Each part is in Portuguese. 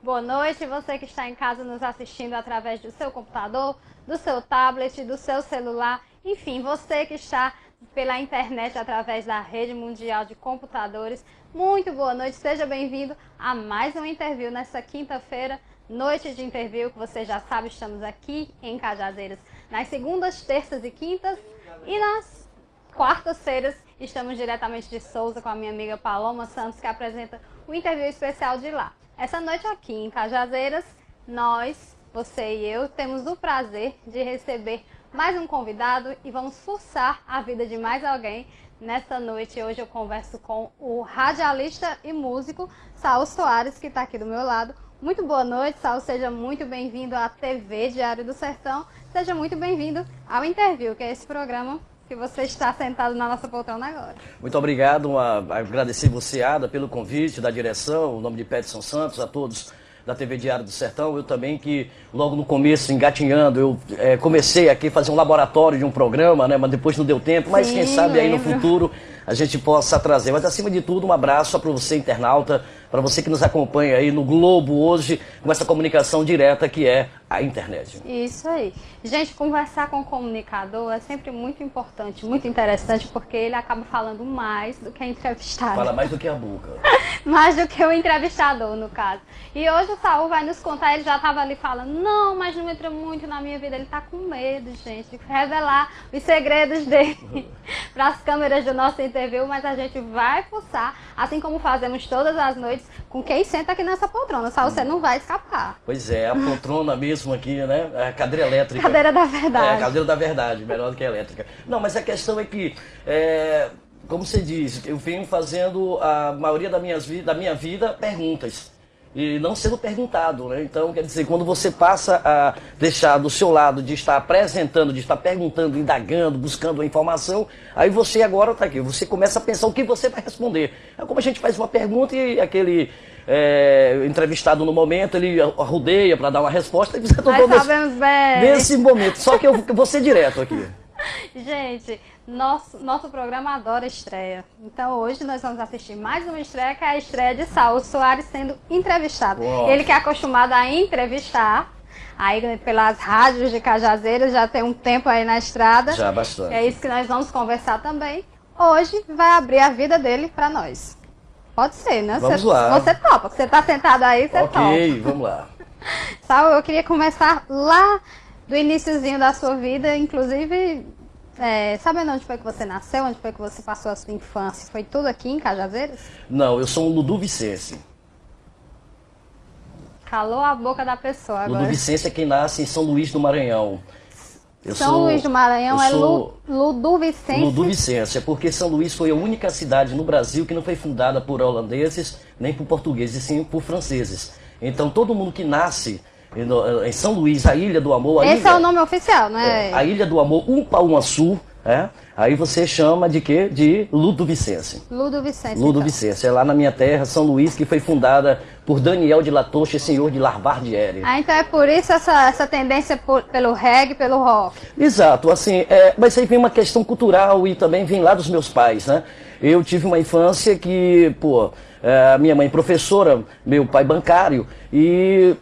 boa noite. Você que está em casa nos assistindo através do seu computador, do seu tablet, do seu celular. Enfim, você que está pela internet através da Rede Mundial de Computadores. Muito boa noite, seja bem-vindo a mais um interview nessa quinta-feira, noite de interview, que você já sabe, estamos aqui em Cajazeiras nas segundas, terças e quintas, e nas quartas-feiras estamos diretamente de Souza com a minha amiga Paloma Santos, que apresenta o interview especial de lá. Essa noite aqui em Cajazeiras, nós, você e eu, temos o prazer de receber mais um convidado e vamos fuçar a vida de mais alguém. Nessa noite, hoje eu converso com o radialista e músico Saul Soares, que está aqui do meu lado. Muito boa noite, Saul, seja muito bem-vindo à TV Diário do Sertão. Seja muito bem-vindo ao Interview, que é esse programa que você está sentado na nossa poltrona agora. Muito obrigado, agradecer você, Ada, pelo convite da direção, o nome de Peterson Santos, a todos da TV Diário do Sertão. Eu também, que logo no começo, engatinhando, eu comecei aqui a fazer um laboratório de um programa, né, mas depois não deu tempo, mas quem sabe aí no futuro a gente possa trazer. Mas acima de tudo, um abraço para você, internauta, para você que nos acompanha aí no Globo hoje, com essa comunicação direta que é a internet. Isso aí. Gente, conversar com o comunicador é sempre muito importante, muito interessante, porque ele acaba falando mais do que a entrevistada. Fala mais do que a boca. Mais do que o entrevistador, no caso. E hoje o Saul vai nos contar, ele já estava ali falando, não, mas não entra muito na minha vida. Ele está com medo, gente, de revelar os segredos dele para as câmeras do nosso interview, mas a gente vai fuçar, assim como fazemos todas as noites, com quem senta aqui nessa poltrona. Saul, você não vai escapar. Pois é, a poltrona mesmo aqui, né? A cadeira elétrica. Cadeira da verdade. É, a cadeira da verdade, melhor do que a elétrica. Não, mas a questão é que, como você diz, eu venho fazendo a maioria da minha vida perguntas. E não sendo perguntado, né? Então, quer dizer, quando você passa a deixar do seu lado de estar apresentando, de estar perguntando, indagando, buscando a informação, aí você agora está aqui, você começa a pensar o que você vai responder. É como a gente faz uma pergunta e aquele entrevistado no momento, ele rodeia para dar uma resposta e você está nesse momento. Só que eu vou ser direto aqui. Gente, nosso programa adora estreia. Então hoje nós vamos assistir mais uma estreia, que é a estreia de Saul Soares sendo entrevistado. Uou. Ele que é acostumado a entrevistar aí pelas rádios de Cajazeiras, já tem um tempo aí na estrada. Já, bastante. É isso que nós vamos conversar também. Hoje vai abrir a vida dele para nós. Pode ser, né? Vamos lá. Você topa, você está sentado aí, você topa. Ok, vamos lá. Saul, eu queria começar lá do iniciozinho da sua vida, inclusive, sabendo onde foi que você nasceu, onde foi que você passou a sua infância? Foi tudo aqui em Cajazeiras? Não, eu sou um ludovicense. Calou a boca da pessoa agora. Ludovicense é quem nasce em São Luís do Maranhão. Luís do Maranhão é Ludovicense? Ludovicense, é porque São Luís foi a única cidade no Brasil que não foi fundada por holandeses, nem por portugueses, e sim por franceses. Então todo mundo que nasce em São Luís, a Ilha do Amor... Esse é o nome oficial, né? A Ilha do Amor, Umpauaçu, aí você chama de quê? De Ludovicense. Ludovicense, é lá na minha terra, São Luís, que foi fundada por Daniel de Latouche, senhor de Larbardiere. Ah, então é por isso essa tendência pelo reggae, pelo rock. Exato, assim, mas aí vem uma questão cultural e também vem lá dos meus pais, né? Eu tive uma infância que, minha mãe professora, meu pai bancário e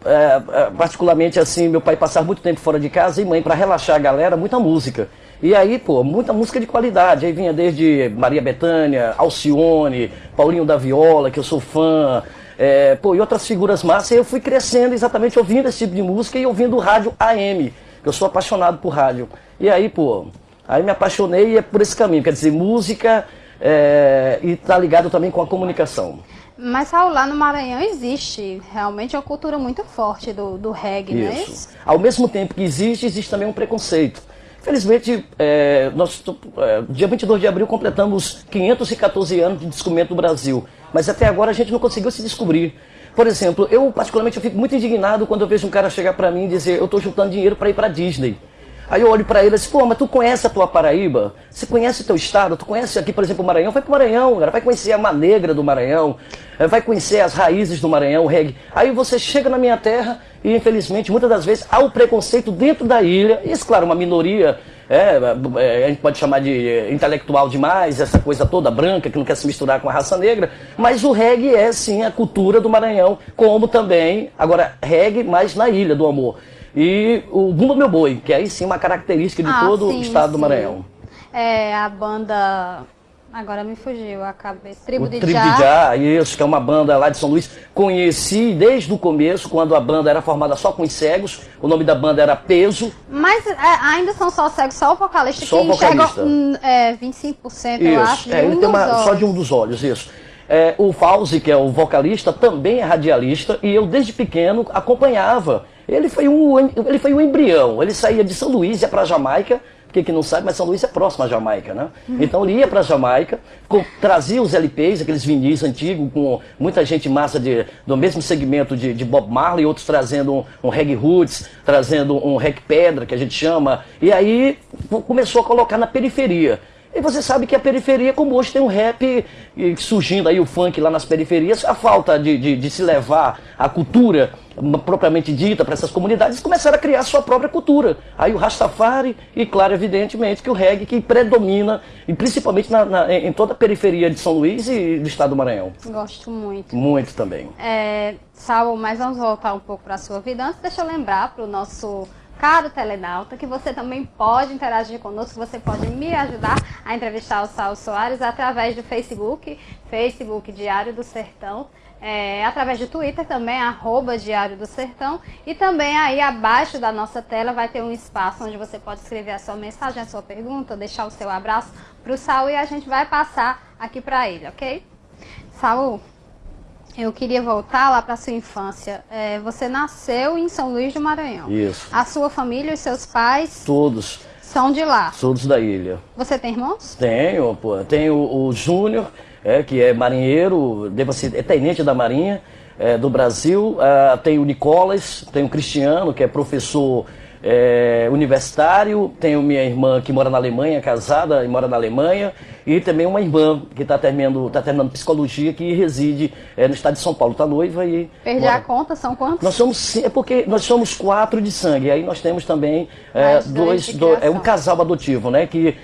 particularmente assim, meu pai passava muito tempo fora de casa e mãe, para relaxar a galera, muita música. E aí, muita música de qualidade. Aí vinha desde Maria Bethânia, Alcione, Paulinho da Viola, que eu sou fã, e outras figuras massas. E eu fui crescendo exatamente ouvindo esse tipo de música e ouvindo o rádio AM, que eu sou apaixonado por rádio. E aí, aí me apaixonei e é por esse caminho, quer dizer, música e tá ligado também com a comunicação. Mas, Saul, lá no Maranhão existe realmente uma cultura muito forte do reggae, não é isso? Ao mesmo tempo que existe também um preconceito. Infelizmente, dia 22 de abril completamos 514 anos de descobrimento do Brasil, mas até agora a gente não conseguiu se descobrir. Por exemplo, eu particularmente fico muito indignado quando eu vejo um cara chegar para mim e dizer: eu estou juntando dinheiro para ir para Disney. Aí eu olho para ele e digo: mas tu conhece a tua Paraíba? Você conhece o teu estado? Tu conhece aqui, por exemplo, o Maranhão? Vai pro Maranhão, cara. Vai conhecer a Manegra do Maranhão, vai conhecer as raízes do Maranhão, o reggae. Aí você chega na minha terra e, infelizmente, muitas das vezes há o preconceito dentro da ilha. Isso, claro, uma minoria a gente pode chamar de intelectual demais, essa coisa toda branca que não quer se misturar com a raça negra, mas o reggae é sim a cultura do Maranhão, como também, agora reggae, mas na Ilha do Amor. E o Bumba Meu Boi, que é aí sim uma característica de todo o estado do Maranhão. A banda... Agora me fugiu a cabeça. Tribo de Já, isso, que é uma banda lá de São Luís. Conheci desde o começo, quando a banda era formada só com os cegos. O nome da banda era Peso. Mas ainda são só cegos, só o vocalista só que vocalista. Enxerga 25%, eu acho, de ele um tem dos olhos. Só de um dos olhos, isso. O Fauzi, que é o vocalista, também é radialista. E eu, desde pequeno, acompanhava. Ele foi um embrião. Ele saía de São Luís, ia para Jamaica. Que não sabe, mas São Luís é próximo à Jamaica, né? Então ele ia para a Jamaica, trazia os LPs, aqueles vinis antigos, com muita gente massa do mesmo segmento de Bob Marley, outros trazendo um reggae roots, trazendo um reggae pedra, que a gente chama, e aí começou a colocar na periferia. E você sabe que a periferia, como hoje tem um rap surgindo aí, o funk lá nas periferias, a falta de se levar a cultura propriamente dita para essas comunidades, começaram a criar sua própria cultura. Aí o Rastafari e, claro, evidentemente, que o reggae que predomina, e principalmente em toda a periferia de São Luís e do estado do Maranhão. Gosto muito. Muito também. Saulo, mas vamos voltar um pouco para a sua vida. Antes, deixa eu lembrar para o nosso caro telenauta que você também pode interagir conosco, você pode me ajudar a entrevistar o Saulo Soares através do Facebook Diário do Sertão, através do Twitter também, @Diário do Sertão, e também aí abaixo da nossa tela vai ter um espaço onde você pode escrever a sua mensagem, a sua pergunta, deixar o seu abraço para o Saulo e a gente vai passar aqui para ele, ok? Saulo, eu queria voltar lá para a sua infância. Você nasceu em São Luís do Maranhão. Isso. A sua família, os seus pais... Todos. São de lá. Todos da ilha. Você tem irmãos? Tenho, pô. Tenho o Júnior, que é marinheiro, é tenente da Marinha do Brasil. Tenho o Nicolas, tenho o Cristiano, que é professor universitário. Tenho minha irmã que mora na Alemanha, casada e mora na Alemanha. E também uma irmã que está terminando psicologia, que reside no estado de São Paulo. Está noiva e... Perdi a conta, são quantos? Porque nós somos 4 de sangue. Aí nós temos também um casal adotivo, né? Que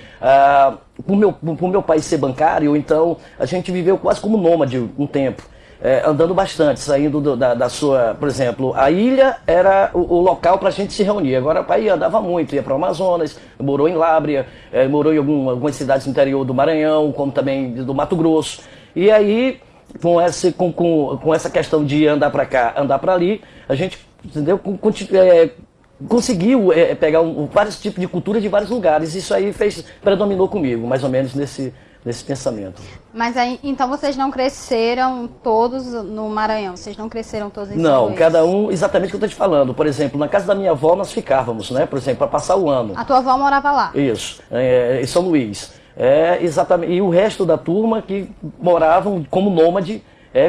por meu pai ser bancário, então a gente viveu quase como nômade um tempo. Andando bastante, saindo da sua... Por exemplo, a ilha era o local para a gente se reunir. Agora o pai andava muito, ia para o Amazonas, morou em Lábrea, morou em algumas cidades do interior do Maranhão, como também do Mato Grosso. E aí, com essa questão de andar para cá, andar para ali, a gente, entendeu? Conseguiu pegar vários tipos de cultura de vários lugares. Isso aí predominou comigo, mais ou menos nesse pensamento. Mas aí, então vocês não cresceram todos no Maranhão? Vocês não cresceram todos em São Não, Luís? cada um, exatamente o que eu estou te falando. Por exemplo, na casa da minha avó nós ficávamos, né? Por exemplo, para passar o ano. A tua avó morava lá? Isso, em São Luís. Exatamente. E o resto da turma que moravam como nômade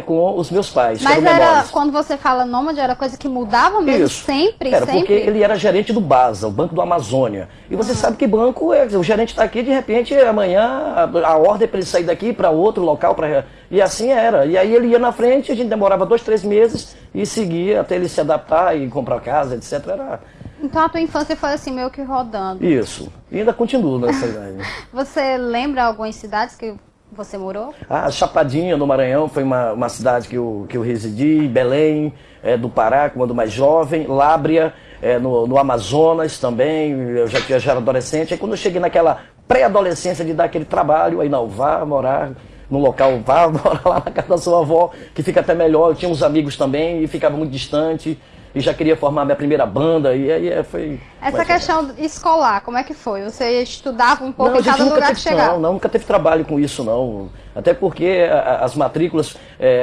com os meus pais. Mas quando você fala nômade, era coisa que mudava mesmo? Isso. Sempre? Porque ele era gerente do BASA, o Banco do Amazônia. E você sabe que banco o gerente está aqui, de repente, amanhã, a ordem é para ele sair daqui para outro local. E assim era. E aí ele ia na frente, a gente demorava 2, 3 meses e seguia até ele se adaptar e comprar casa, etc. Então a tua infância foi assim, meio que rodando. Isso. E ainda continua nessa idade. Você lembra algumas cidades que você morou? Chapadinha, no Maranhão, foi uma cidade que eu residi. Belém, do Pará, quando mais jovem. Lábrea, no Amazonas também. Eu já era adolescente. Aí quando eu cheguei naquela pré-adolescência de dar aquele trabalho, aí não, vá morar no local, vá morar lá na casa da sua avó, que fica até melhor. Eu tinha uns amigos também e ficava muito distante. E já queria formar minha primeira banda, e aí foi... Essa questão escolar, como é que foi? Você estudava um pouco em cada lugar que chegava? Não, nunca teve trabalho com isso, não. Até porque as matrículas,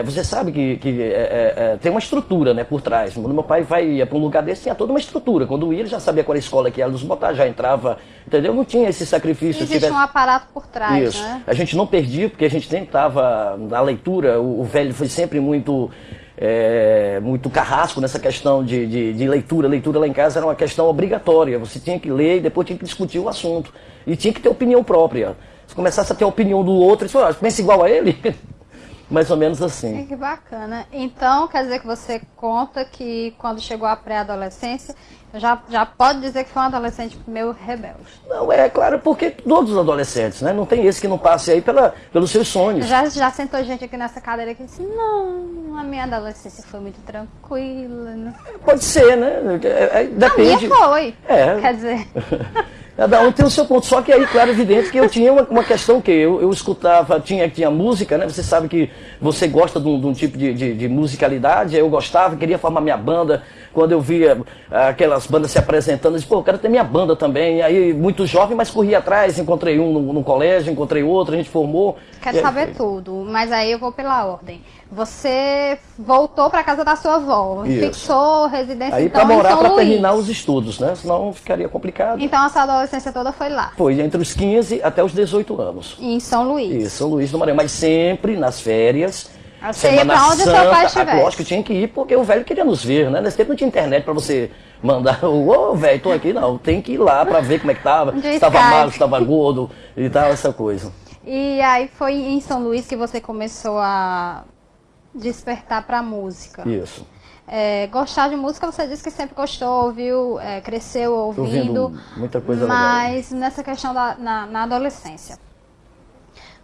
você sabe que tem uma estrutura, né, por trás. Quando meu pai ia para um lugar desse, tinha toda uma estrutura. Quando ia, ele já sabia qual era a escola que era, nos botar, já entrava, entendeu? Não tinha esse sacrifício. Existe um aparato por trás, isso. Né? A gente não perdia, porque a gente sempre estava na leitura, o velho foi sempre muito carrasco nessa questão de leitura. Leitura lá em casa era uma questão obrigatória. Você tinha que ler e depois tinha que discutir o assunto. E tinha que ter opinião própria. Se começasse a ter a opinião do outro, você pensa igual a ele? Mais ou menos assim. Que bacana. Então, quer dizer que você conta que quando chegou à pré-adolescência, já pode dizer que foi um adolescente meio rebelde. Não, é claro, porque todos os adolescentes, né? Não tem esse que não passe aí pelos seus sonhos. Já sentou gente aqui nessa cadeira que disse, não, a minha adolescência foi muito tranquila. Né? Pode ser, né? Depende. A minha foi. Quer dizer... Cada um tem o seu ponto, só que aí, claro, evidente que eu tinha uma questão que eu escutava, tinha música, né? Você sabe que você gosta de um tipo de musicalidade, eu gostava, queria formar minha banda. Quando eu via aquelas bandas se apresentando, eu disse, pô, eu quero ter minha banda também. E aí, muito jovem, mas corri atrás, encontrei um no colégio, encontrei outro, a gente formou. Quero saber tudo, mas aí eu vou pela ordem. Você voltou para casa da sua avó, Isso. Fixou residência aí, então para morar, para Luís. terminar os estudos, né? Senão ficaria complicado. Então a sua adolescência toda foi lá? Foi entre os 15 até os 18 anos. Em São Luís? Isso, São Luís do Maranhão, mas sempre nas férias. Você ia pra onde o seu pai estivesse? Lógico que tinha que ir, porque o velho queria nos ver, né? Nesse tempo não tinha internet para você mandar, ô velho, tô aqui, não. Tem que ir lá para ver como é que tava, se estava magro, se estava gordo e tal, essa coisa. E aí foi em São Luís que você começou a despertar para música. Isso. Gostar de música, você disse que sempre gostou, ouviu, cresceu ouvindo, muita coisa mas legal. Nessa questão na adolescência,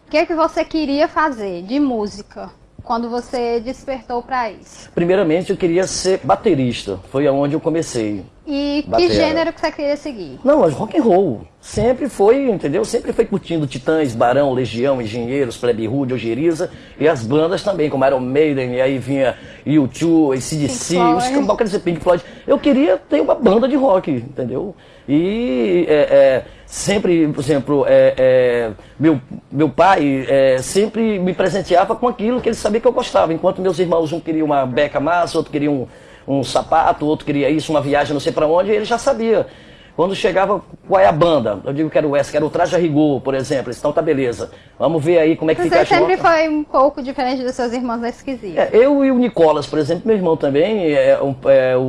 o que você queria fazer de música quando você despertou para isso? Primeiramente, eu queria ser baterista, foi aonde eu comecei. E que gênero que você queria seguir? Não, mas rock and roll. Sempre foi, entendeu? Sempre foi curtindo Titãs, Barão, Legião, Engenheiros, Plebe Rude, Algeriza e as bandas também, como Iron Maiden, e aí vinha U2, AC/DC, quer dizer, Pink Floyd. Eu queria ter uma banda de rock, entendeu? E sempre, por exemplo, meu pai sempre me presenteava com aquilo que ele sabia que eu gostava, enquanto meus irmãos, um queria uma beca massa, outro queria um sapato, outro queria isso, uma viagem não sei para onde, e ele já sabia. Quando chegava, qual é a banda? Eu digo que era quero o Traje a Rigor, por exemplo. Então tá beleza. Vamos ver aí como é que fica a Você sempre foi um pouco diferente dos seus irmãos nesse quesito. Eu e o Nicolas, por exemplo, meu irmão também,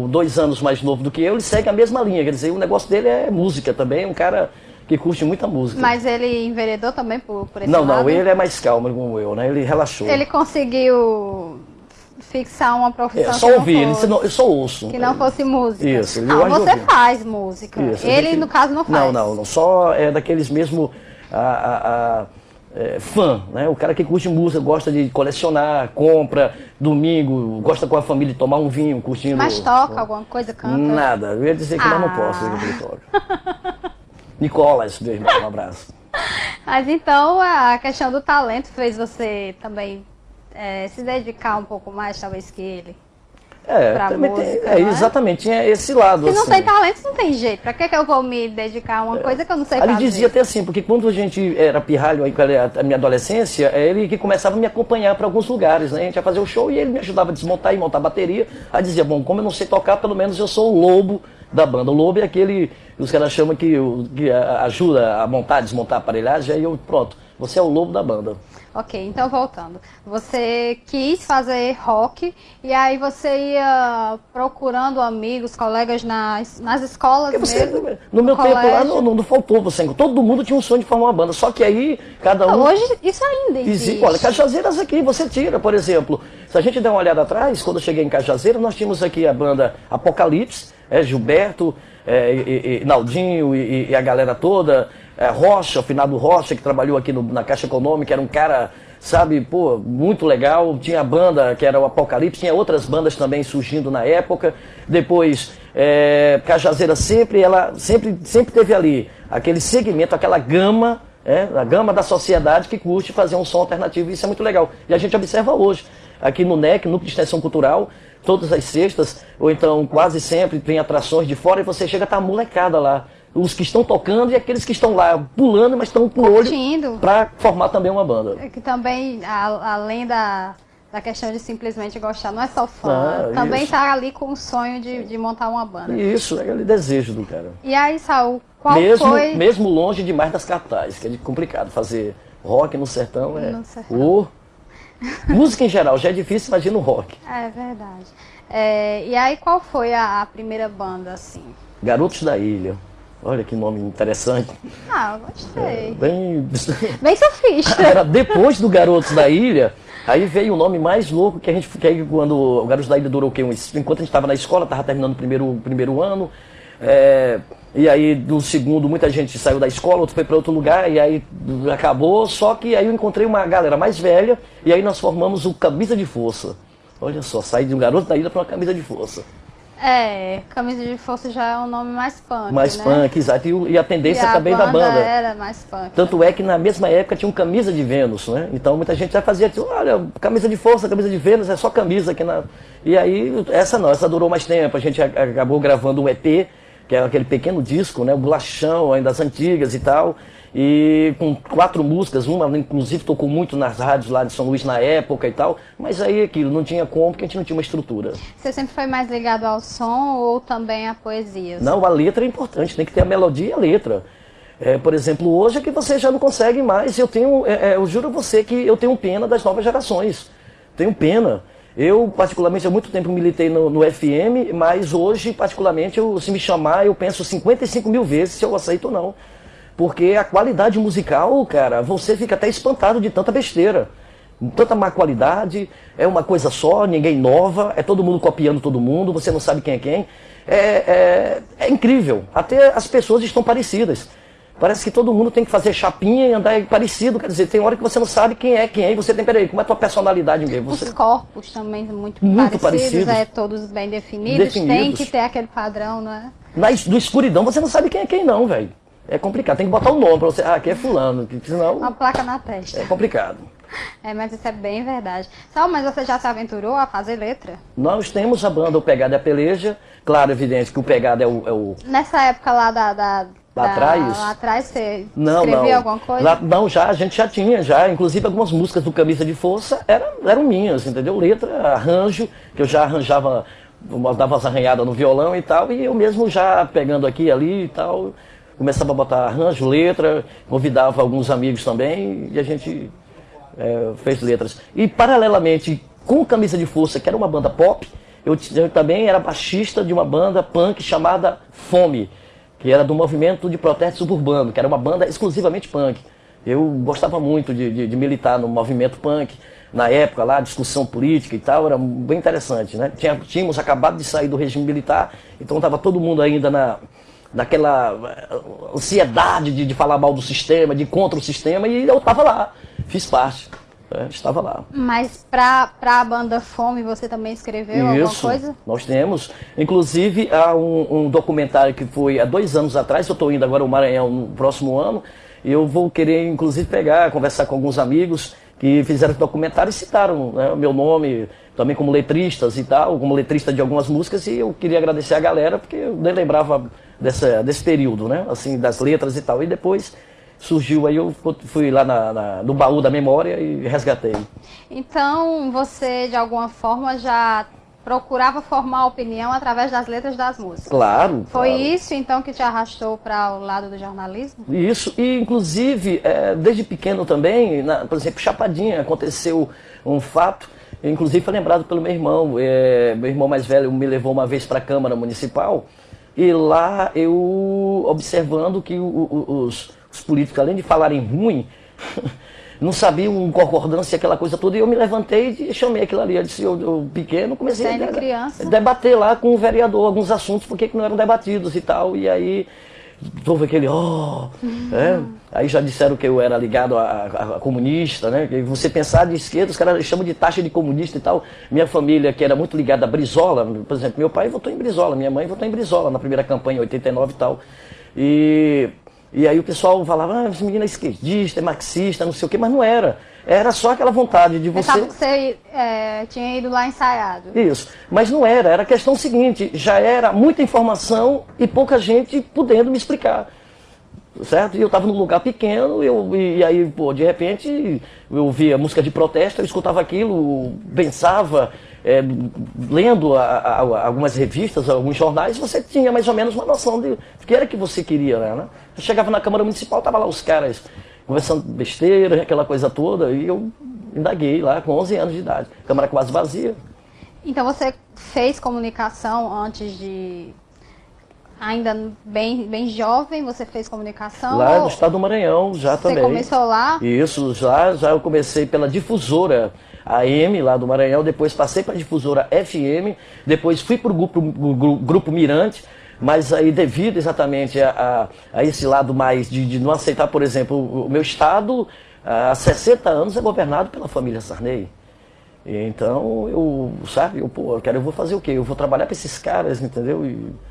2 anos mais novo do que eu, ele segue a mesma linha. Quer dizer, o negócio dele é música também, um cara que curte muita música. Mas ele enveredou também por esse lado? Não, ele é mais calmo como eu, né? Ele relaxou. Ele conseguiu fixar uma profissão só ouvir, eu só ouço. Que não fosse música. Isso. Você faz música. Isso, ele, no caso, não faz. Não. Só daqueles mesmo fã, né? O cara que curte música, gosta de colecionar, compra, domingo, gosta com a família de tomar um vinho, curtindo... Mas toca alguma coisa, canta? Nada. Eu ia dizer que eu não posso dizer que ele toca. Nicolas, meu irmão, um abraço. Mas então, a questão do talento fez você também... se dedicar um pouco mais, talvez, que ele, pra música, exatamente, tinha esse lado. Se não assim. tem talento, não tem jeito. Pra que eu vou me dedicar a uma coisa que eu não sei fazer? Ele dizia até assim, porque quando a gente era pirralho, aí, a minha adolescência, ele que começava a me acompanhar para alguns lugares, né? A gente ia fazer o show e ele me ajudava a desmontar e montar a bateria. Aí dizia, bom, como eu não sei tocar, pelo menos eu sou o lobo da banda. O lobo é aquele, os caras chamam que ajuda a montar, desmontar a aparelhagem, aí eu, pronto, você é o lobo da banda. Ok, então voltando. Você quis fazer rock e aí você ia procurando amigos, colegas nas escolas mesmo? No meu tempo lá não faltou você. Todo mundo tinha um sonho de formar uma banda, só que aí cada um... Hoje isso ainda existe. Olha, Cajazeiras aqui você tira, por exemplo. Se a gente der uma olhada atrás, quando eu cheguei em Cajazeiras, nós tínhamos aqui a banda Apocalipse, Gilberto, Naldinho e a galera toda... Rocha, o finado Rocha, que trabalhou aqui na Caixa Econômica, era um cara, sabe, pô, muito legal. Tinha a banda que era o Apocalipse, tinha outras bandas também surgindo na época. Depois, Cajazeira sempre teve ali aquele segmento, aquela gama, a gama da sociedade que curte fazer um som alternativo. Isso é muito legal. E a gente observa hoje, aqui no NEC, Núcleo de Extensão Cultural, todas as sextas, ou então quase sempre tem atrações de fora e você chega a estar molecada lá. Os que estão tocando e aqueles que estão lá pulando, mas estão com o olho para formar também uma banda. Que também, além da questão de simplesmente gostar, não é só fã, também está ali com o sonho de montar uma banda. Isso, é aquele desejo do cara. E aí, Saul, qual foi... Mesmo longe demais das capitais, que é complicado fazer rock no sertão. Música em geral já é difícil, imagina o rock. É verdade. E aí, qual foi a primeira banda, assim? Garotos da Ilha. Olha que nome interessante. Ah, gostei. Bem... Bem sofista. Era depois do Garotos da Ilha, aí veio o nome mais louco que a gente... Que aí, quando o Garotos da Ilha durou o quê? Enquanto a gente estava na escola, estava terminando o primeiro ano, e aí do segundo muita gente saiu da escola, outro foi para outro lugar, e aí acabou, só que aí eu encontrei uma galera mais velha, e aí nós formamos o Camisa de Força. Olha só, saí de um Garoto da Ilha para uma Camisa de Força. Camisa de Força já é um nome mais punk, Mais né? punk, exato. E a tendência também da banda. Era mais punk. Tanto é que na mesma época tinha um Camisa de Vênus, né? Então muita gente já fazia, tipo, olha, Camisa de Força, Camisa de Vênus, é só camisa aqui na... E aí, essa durou mais tempo. A gente acabou gravando um EP, que é aquele pequeno disco, né? O bolachão, ainda das antigas e tal. E com 4 músicas, uma inclusive tocou muito nas rádios lá de São Luís na época e tal, mas aí aquilo, não tinha como, porque a gente não tinha uma estrutura. Você sempre foi mais ligado ao som ou também à poesia? Não, a letra é importante, tem que ter a melodia e a letra. Por exemplo, hoje é que você já não consegue mais, eu juro a você que eu tenho pena das novas gerações, tenho pena. Eu, particularmente, há muito tempo militei no FM, mas hoje, particularmente, se me chamar, eu penso 55 mil vezes se eu aceito ou não. Porque a qualidade musical, cara, você fica até espantado de tanta besteira. Tanta má qualidade, é uma coisa só, ninguém inova, é todo mundo copiando todo mundo, você não sabe quem é quem. É incrível, até as pessoas estão parecidas. Parece que todo mundo tem que fazer chapinha e andar parecido, quer dizer, tem hora que você não sabe quem é, e você tem, peraí, como é a tua personalidade mesmo? Os corpos também muito parecidos, todos bem definidos, tem que ter aquele padrão, não é? Do escuridão você não sabe quem é quem não, velho. É complicado, tem que botar o nome pra você, aqui é fulano, senão... Uma placa na testa. É complicado. Mas isso é bem verdade. Mas você já se aventurou a fazer letra? Nós temos a banda O Pegada e a Peleja, claro, evidente que o Pegada é o... Nessa época lá lá atrás você escrevia alguma coisa? A gente já tinha, inclusive algumas músicas do Camisa de Força eram minhas, entendeu? Letra, arranjo, que eu já arranjava, dava umas arranhadas no violão e tal, e eu mesmo já pegando aqui e ali e tal... Começava a botar arranjo, letra, convidava alguns amigos também e a gente fez letras. E paralelamente com Camisa de Força, que era uma banda pop, eu também era baixista de uma banda punk chamada Fome, que era do movimento de protesto suburbano, que era uma banda exclusivamente punk. Eu gostava muito de militar no movimento punk, na época lá, discussão política e tal, era bem interessante, né? Tínhamos acabado de sair do regime militar, então estava todo mundo ainda naquela ansiedade de falar mal do sistema, de ir contra o sistema, e eu estava lá, fiz parte, estava lá. Mas para a banda Fome você também escreveu alguma coisa? Nós temos, inclusive há um documentário que foi há 2 anos atrás, eu estou indo agora ao Maranhão no próximo ano, e eu vou querer inclusive conversar com alguns amigos que fizeram esse documentário e citaram, né, o meu nome também como letristas e tal, como letrista de algumas músicas, e eu queria agradecer a galera, porque eu nem lembrava desse período, né, assim, das letras e tal, e depois surgiu, aí eu fui lá no baú da memória e resgatei. Então, você de alguma forma já procurava formar opinião através das letras das músicas? Claro. Foi isso, então, que te arrastou para o lado do jornalismo? Isso, e inclusive, desde pequeno também, por exemplo, Chapadinha, aconteceu um fato, inclusive foi lembrado pelo meu irmão. Meu irmão mais velho me levou uma vez para a Câmara Municipal, e lá eu, observando que os políticos, além de falarem ruim, não sabiam concordância, aquela coisa toda, e eu me levantei e chamei aquilo ali. Eu disse, eu pequeno, comecei a debater lá com o vereador alguns assuntos, porque não eram debatidos e tal, e aí houve aquele, aí já disseram que eu era ligado a comunista, né, que você pensar de esquerda, os caras chamam de taxa de comunista e tal. Minha família, que era muito ligada a Brizola, por exemplo, meu pai votou em Brizola, minha mãe votou em Brizola na primeira campanha, em 89 e tal, e aí o pessoal falava, esse menino é esquerdista, é marxista, não sei o quê, mas não era. Era só aquela vontade de você... Pensava que você tinha ido lá ensaiado. Isso, mas não era. Era a questão seguinte, já era muita informação e pouca gente podendo me explicar. Certo? E eu estava num lugar pequeno, e aí, pô, de repente, eu ouvia música de protesto, eu escutava aquilo, pensava, lendo algumas revistas, alguns jornais, você tinha mais ou menos uma noção de que era que você queria, né? Eu chegava na Câmara Municipal, tava lá os caras conversando besteira, aquela coisa toda, e eu indaguei lá com 11 anos de idade, Câmara quase vazia. Então você fez comunicação antes ainda bem jovem, você fez comunicação? Lá no estado do Maranhão, já também. Você começou lá? Isso, já eu comecei pela difusora AM lá do Maranhão, depois passei para a difusora FM, depois fui para o grupo Mirante, mas aí devido exatamente a esse lado mais de não aceitar, por exemplo, o meu estado há 60 anos é governado pela família Sarney. Então, eu vou fazer o quê? Eu vou trabalhar para esses caras, entendeu?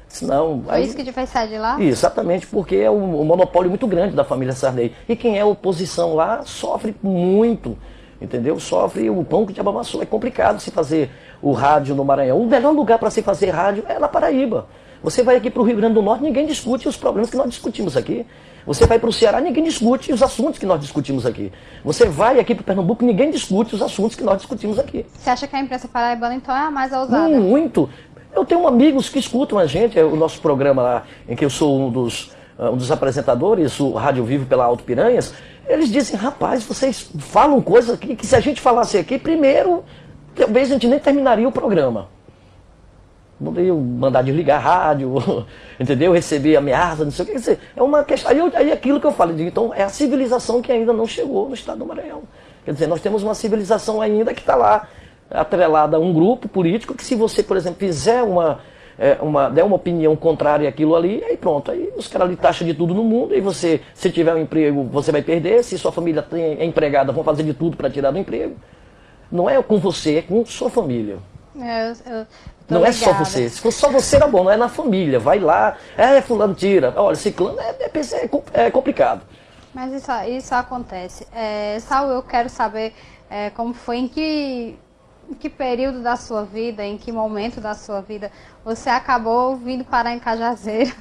Senão, Foi isso que te fez sair de lá? Exatamente, porque é um monopólio muito grande da família Sarney. E quem é oposição lá sofre muito, entendeu? Sofre o pão que o diabo amassou. É complicado se fazer o rádio no Maranhão. O melhor lugar para se fazer rádio é na Paraíba. Você vai aqui para o Rio Grande do Norte, ninguém discute os problemas que nós discutimos aqui. Você vai para o Ceará, ninguém discute os assuntos que nós discutimos aqui. Você vai aqui para o Pernambuco, ninguém discute os assuntos que nós discutimos aqui. Você acha que a imprensa paraibana, então, é a mais ousada? Muito. Eu tenho amigos que escutam a gente, o nosso programa lá, em que eu sou um dos apresentadores, o Rádio Vivo pela Alto Piranhas. Eles dizem, rapaz, vocês falam coisas aqui que se a gente falasse aqui, primeiro, talvez a gente nem terminaria o programa. Eu mandar desligar a rádio, entendeu? Receber ameaça, não sei o que. Quer dizer, é uma questão. Aí aquilo que eu falo, então é a civilização que ainda não chegou no estado do Maranhão. Quer dizer, nós temos uma civilização ainda que está lá, atrelada a um grupo político, que se você, por exemplo, fizer der uma opinião contrária àquilo ali, aí pronto, aí os caras lhe taxam de tudo no mundo, e você, se tiver um emprego, você vai perder, se sua família é empregada, vão fazer de tudo para tirar do emprego. Não é com você, é com sua família. Não é só você. Se fosse só você era bom, não é na família. Vai lá, fulano tira. Olha, ciclano é complicado. Mas isso acontece. Saul, eu quero saber como foi, em que período da sua vida, em que momento da sua vida você acabou vindo parar em Cajazeiras?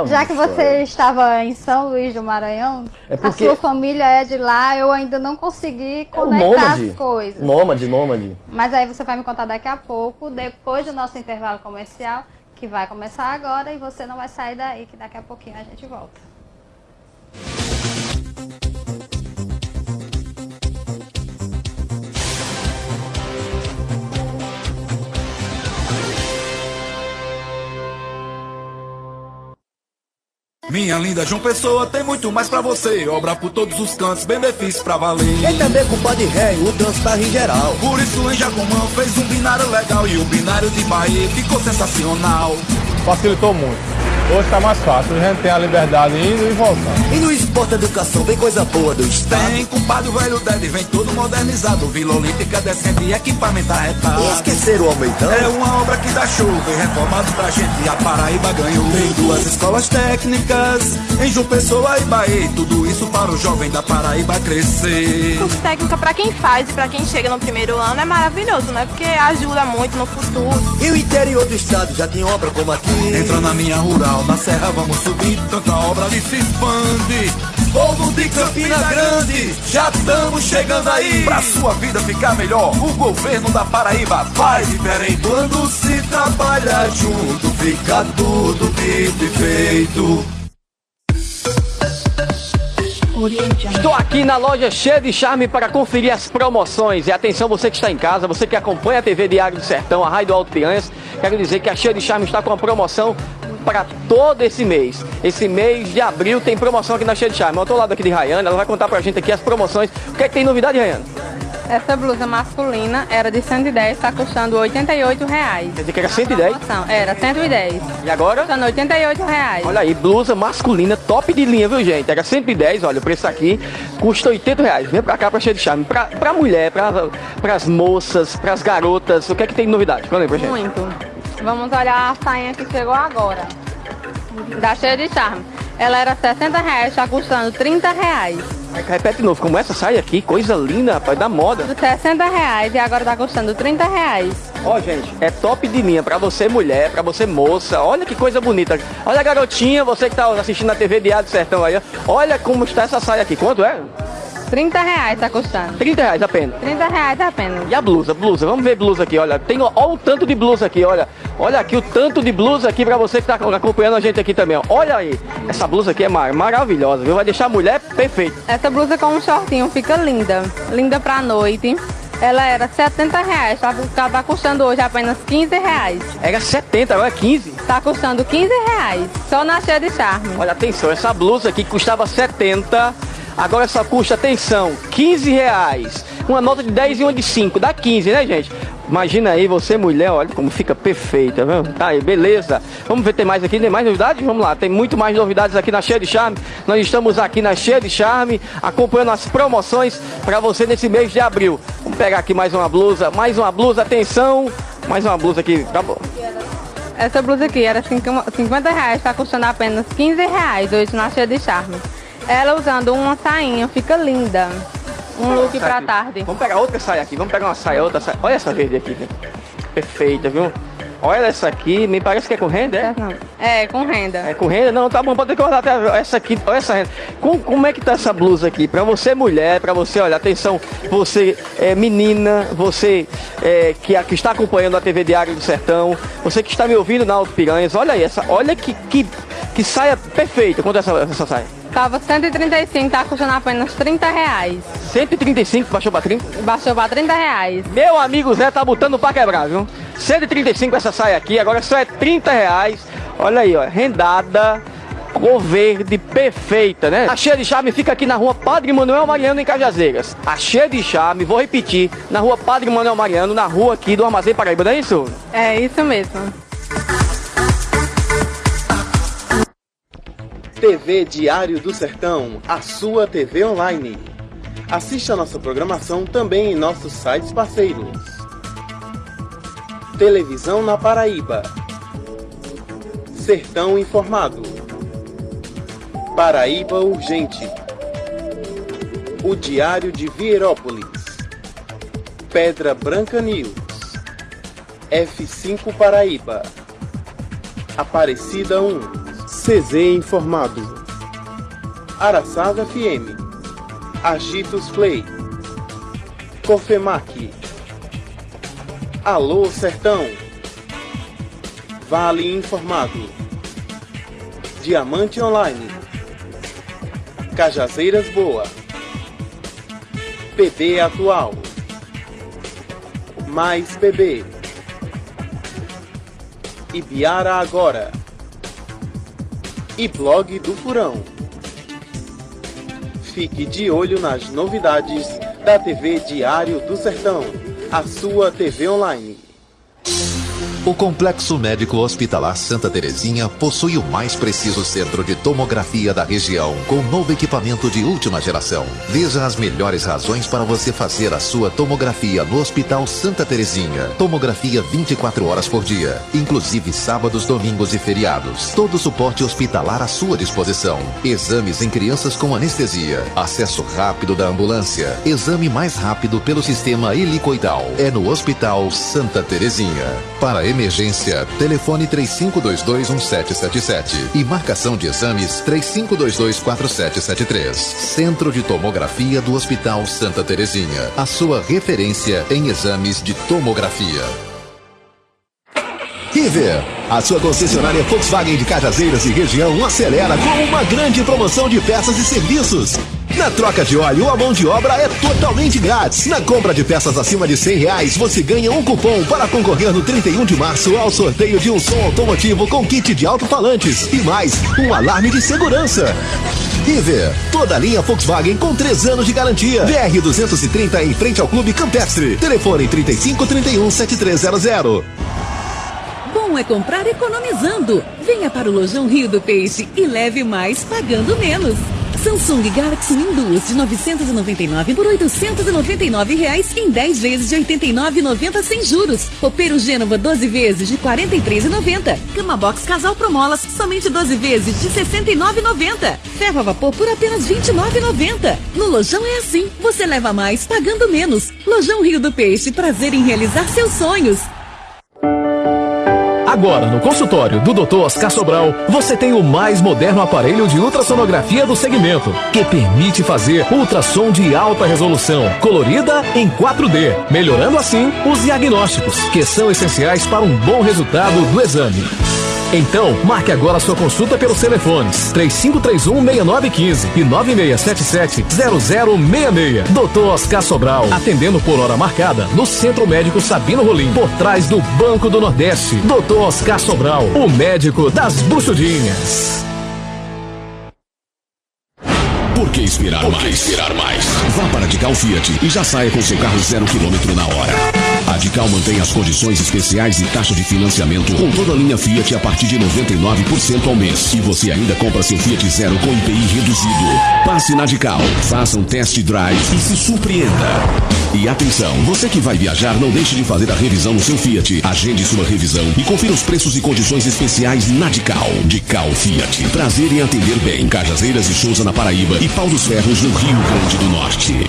Já que você estava em São Luís do Maranhão, a sua família é de lá, eu ainda não consegui conectar as coisas. Nômade. Mas aí você vai me contar daqui a pouco, depois do nosso intervalo comercial, que vai começar agora, e você não vai sair daí, que daqui a pouquinho a gente volta. Minha linda João Pessoa tem muito mais pra você. Obra por todos os cantos, benefícios pra valer. E também com pó de ré, o trânsito em geral. Por isso em Jacumã fez um binário legal. E o binário de Bahia ficou sensacional. Facilitou muito. Hoje tá mais fácil, a gente tem a liberdade indo e voltando. E no Esporte Educação vem coisa boa do estado. Tem compadre, o velho Dede, vem todo modernizado. Vila Olímpica decente e equipamento arretado. E esqueceram o Almeidão? É uma obra que dá show, vem reformado pra gente e a Paraíba ganhou. Tem 2 escolas técnicas em João Pessoa e Bahia. Tudo isso para o jovem da Paraíba crescer. Curso técnico para quem faz e para quem chega no primeiro ano é maravilhoso, né? Porque ajuda muito no futuro. E o interior do estado já tem obra como aqui? Entra na minha rural, na serra vamos subir, tanta obra ali se expande. Povo de Campina Grande, já estamos chegando aí. Pra sua vida ficar melhor, o governo da Paraíba faz diferente. Quando se trabalha junto, fica tudo dito e feito. Estou aqui na loja Cheia de Charme para conferir as promoções. E atenção, você que está em casa, você que acompanha a TV Diário do Sertão, a Rádio Alto Piranhas, quero dizer que a Cheia de Charme está com uma promoção para todo esse mês. Esse mês de abril tem promoção aqui na Cheia de Charme. Eu estou ao lado aqui de Rayane, ela vai contar pra gente aqui as promoções. O que é que tem novidade, Rayane? Essa blusa masculina era de 110, está custando R$ 88. Quer dizer que era 110? Era 110. E agora? Custando R$ 88. Olha aí, blusa masculina, top de linha, viu, gente? Era 110, olha, o preço aqui custa R$ 80. Vem pra cá pra Cheia de Charme. Pra mulher, pras moças, pras garotas, o que é que tem de novidade? Conta aí pra gente. Muito. Vamos olhar a sainha que chegou agora. Da Cheia de Charme. Ela era R$ 60, está custando R$ 30. Repete de novo, como essa saia aqui, coisa linda, rapaz, da moda. R$ 60 e agora está custando R$ 30. Ó, gente, é top de linha pra você mulher, pra você moça. Olha que coisa bonita. Olha, garotinha, você que tá assistindo na TV Diário do Sertão aí, ó. Olha como está essa saia aqui. Quanto é? R$ 30 está custando. R$ 30 apenas. R$ 30 apenas. E a blusa? Vamos ver blusa aqui, olha. Tem ó, o tanto de blusa aqui, olha. Olha aqui o tanto de blusa aqui pra você que tá acompanhando a gente aqui também, ó. Olha aí. Essa blusa aqui é maravilhosa, viu? Vai deixar a mulher perfeita. Essa blusa com um shortinho fica linda. Linda pra noite. Ela era R$70, tá custando hoje apenas R$15. Era 70, agora é 15. Tá custando R$15, só na Cheia de Charme. Olha, atenção, essa blusa aqui custava 70, agora só custa, atenção, R$15. Uma nota de 10 e uma de 5, dá 15, né, gente? Imagina aí, você mulher, olha como fica perfeita, viu? Tá aí, beleza. Vamos ver, tem mais aqui, tem mais novidades? Vamos lá, tem muito mais novidades aqui na Cheia de Charme. Nós estamos aqui na Cheia de Charme, acompanhando as promoções para você nesse mês de abril. Vamos pegar aqui mais uma blusa, atenção. Mais uma blusa aqui, acabou. Essa blusa aqui era R$50, tá custando apenas R$15 hoje na Cheia de Charme. Ela usando uma sainha, fica linda. Um look pra tarde. Vamos pegar outra saia aqui, vamos pegar uma saia, outra saia. Olha essa verde aqui, viu? Perfeita, viu? Olha essa aqui, me parece que é com renda, é? É, com renda. É com renda? Não, tá bom, pode ter que olhar até essa aqui, olha essa renda. Como é que tá essa blusa aqui? Pra você mulher, pra você, olha, atenção, você menina, você que está acompanhando a TV Diário do Sertão, você que está me ouvindo na Alto Piranhas, olha aí, olha que saia perfeita. Quanto é essa saia? Tava 135, tá custando apenas R$30. 135, baixou pra 30? Baixou pra R$30. Meu amigo Zé tá botando pra quebrar, viu? 135 essa saia aqui, agora só é R$30. Olha aí, ó, rendada, cor verde, perfeita, né? A Cheia de Charme fica aqui na rua Padre Manuel Mariano, em Cajazeiras. A Cheia de Charme, vou repetir, na rua Padre Manuel Mariano, na rua aqui do Armazém Paraíba, não é isso? É isso mesmo. TV Diário do Sertão, a sua TV online. Assista a nossa programação também em nossos sites parceiros. Televisão na Paraíba. Sertão Informado. Paraíba Urgente. O Diário de Vieirópolis. Pedra Branca News. F5 Paraíba. Aparecida 1. CZ Informado. Araçaga FM. Agitos Play. Cofemac. Alô Sertão. Vale Informado. Diamante Online. Cajazeiras Boa. PB Atual. Mais PB. Ibiara Agora. E Blog do Furão. Fique de olho nas novidades da TV Diário do Sertão, a sua TV online. O Complexo Médico Hospitalar Santa Terezinha possui o mais preciso centro de tomografia da região, com novo equipamento de última geração. Veja as melhores razões para você fazer a sua tomografia no Hospital Santa Terezinha. Tomografia 24 horas por dia, inclusive sábados, domingos e feriados. Todo o suporte hospitalar à sua disposição. Exames em crianças com anestesia. Acesso rápido da ambulância. Exame mais rápido pelo sistema helicoidal. É no Hospital Santa Terezinha. Para emergência, telefone 3522-1777 e marcação de exames 3522-4773. Centro de Tomografia do Hospital Santa Terezinha, a sua referência em exames de tomografia. River, a sua concessionária Volkswagen de Cajazeiras e região acelera com uma grande promoção de peças e serviços. Na troca de óleo, a mão de obra é totalmente grátis. Na compra de peças acima de R$100, você ganha um cupom para concorrer no 31 de março ao sorteio de um som automotivo com kit de alto-falantes e mais um alarme de segurança. River, toda a linha Volkswagen com 3 anos de garantia. BR 230 em frente ao Clube Campestre. Telefone 3531-7300. Bom é comprar economizando. Venha para o Lojão Rio do Peixe e leve mais pagando menos. Samsung Galaxy M2 de R$999 por R$899 em 10 vezes de R$89,90 sem juros. Roupeiro Gênova 12 vezes de R$43,90. Cama Box Casal Promolas somente 12 vezes de R$69,90. Ferro a vapor por apenas R$29,90. No Lojão é assim, você leva mais pagando menos. Lojão Rio do Peixe, prazer em realizar seus sonhos. Agora, no consultório do Dr. Oscar Sobral, você tem o mais moderno aparelho de ultrassonografia do segmento, que permite fazer ultrassom de alta resolução, colorida em 4D, melhorando assim os diagnósticos, que são essenciais para um bom resultado do exame. Então, marque agora sua consulta pelos telefones 3531-6915 e 9677-0066. Dr. Oscar Sobral, atendendo por hora marcada no Centro Médico Sabino Rolim, por trás do Banco do Nordeste. Dr. Oscar Sobral, o médico das buchudinhas. Por que inspirar mais? Vá para a Dical Fiat e já saia com seu carro 0 km na hora. A Dical mantém as condições especiais e taxa de financiamento com toda a linha Fiat a partir de 99% ao mês. E você ainda compra seu Fiat Zero com IPI reduzido. Passe na Dical, faça um test drive e se surpreenda. E atenção, você que vai viajar, não deixe de fazer a revisão no seu Fiat. Agende sua revisão e confira os preços e condições especiais na Dical. Dical Fiat, prazer em atender bem. Cajazeiras e Souza na Paraíba e Pau dos Ferros no Rio Grande do Norte.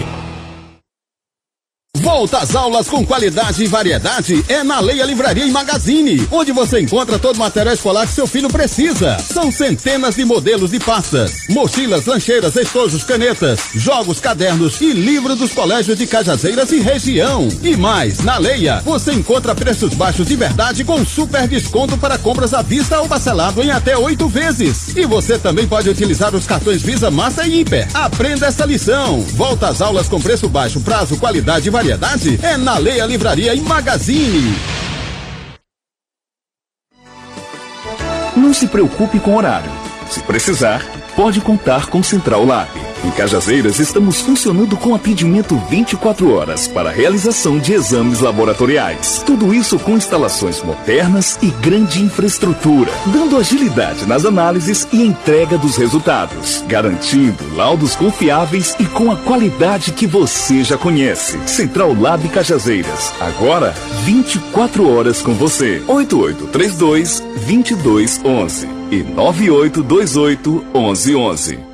Volta às aulas com qualidade e variedade é na Leia Livraria e Magazine, onde você encontra todo o material escolar que seu filho precisa. São centenas de modelos de pastas, mochilas, lancheiras, estojos, canetas, jogos, cadernos e livros dos colégios de Cajazeiras e região. E mais, na Leia, você encontra preços baixos de verdade com super desconto para compras à vista ou parcelado em até 8 vezes. E você também pode utilizar os cartões Visa, Master e Hiper. Aprenda essa lição. Volta às aulas com preço baixo, prazo, qualidade e variedade é na Leia Livraria e Magazine. Não se preocupe com horário. Se precisar, pode contar com Central Lab. Em Cajazeiras, estamos funcionando com atendimento 24 horas para a realização de exames laboratoriais. Tudo isso com instalações modernas e grande infraestrutura, dando agilidade nas análises e entrega dos resultados, garantindo laudos confiáveis e com a qualidade que você já conhece. Central Lab Cajazeiras, agora 24 horas com você. 8832-2211 e 9828-1111.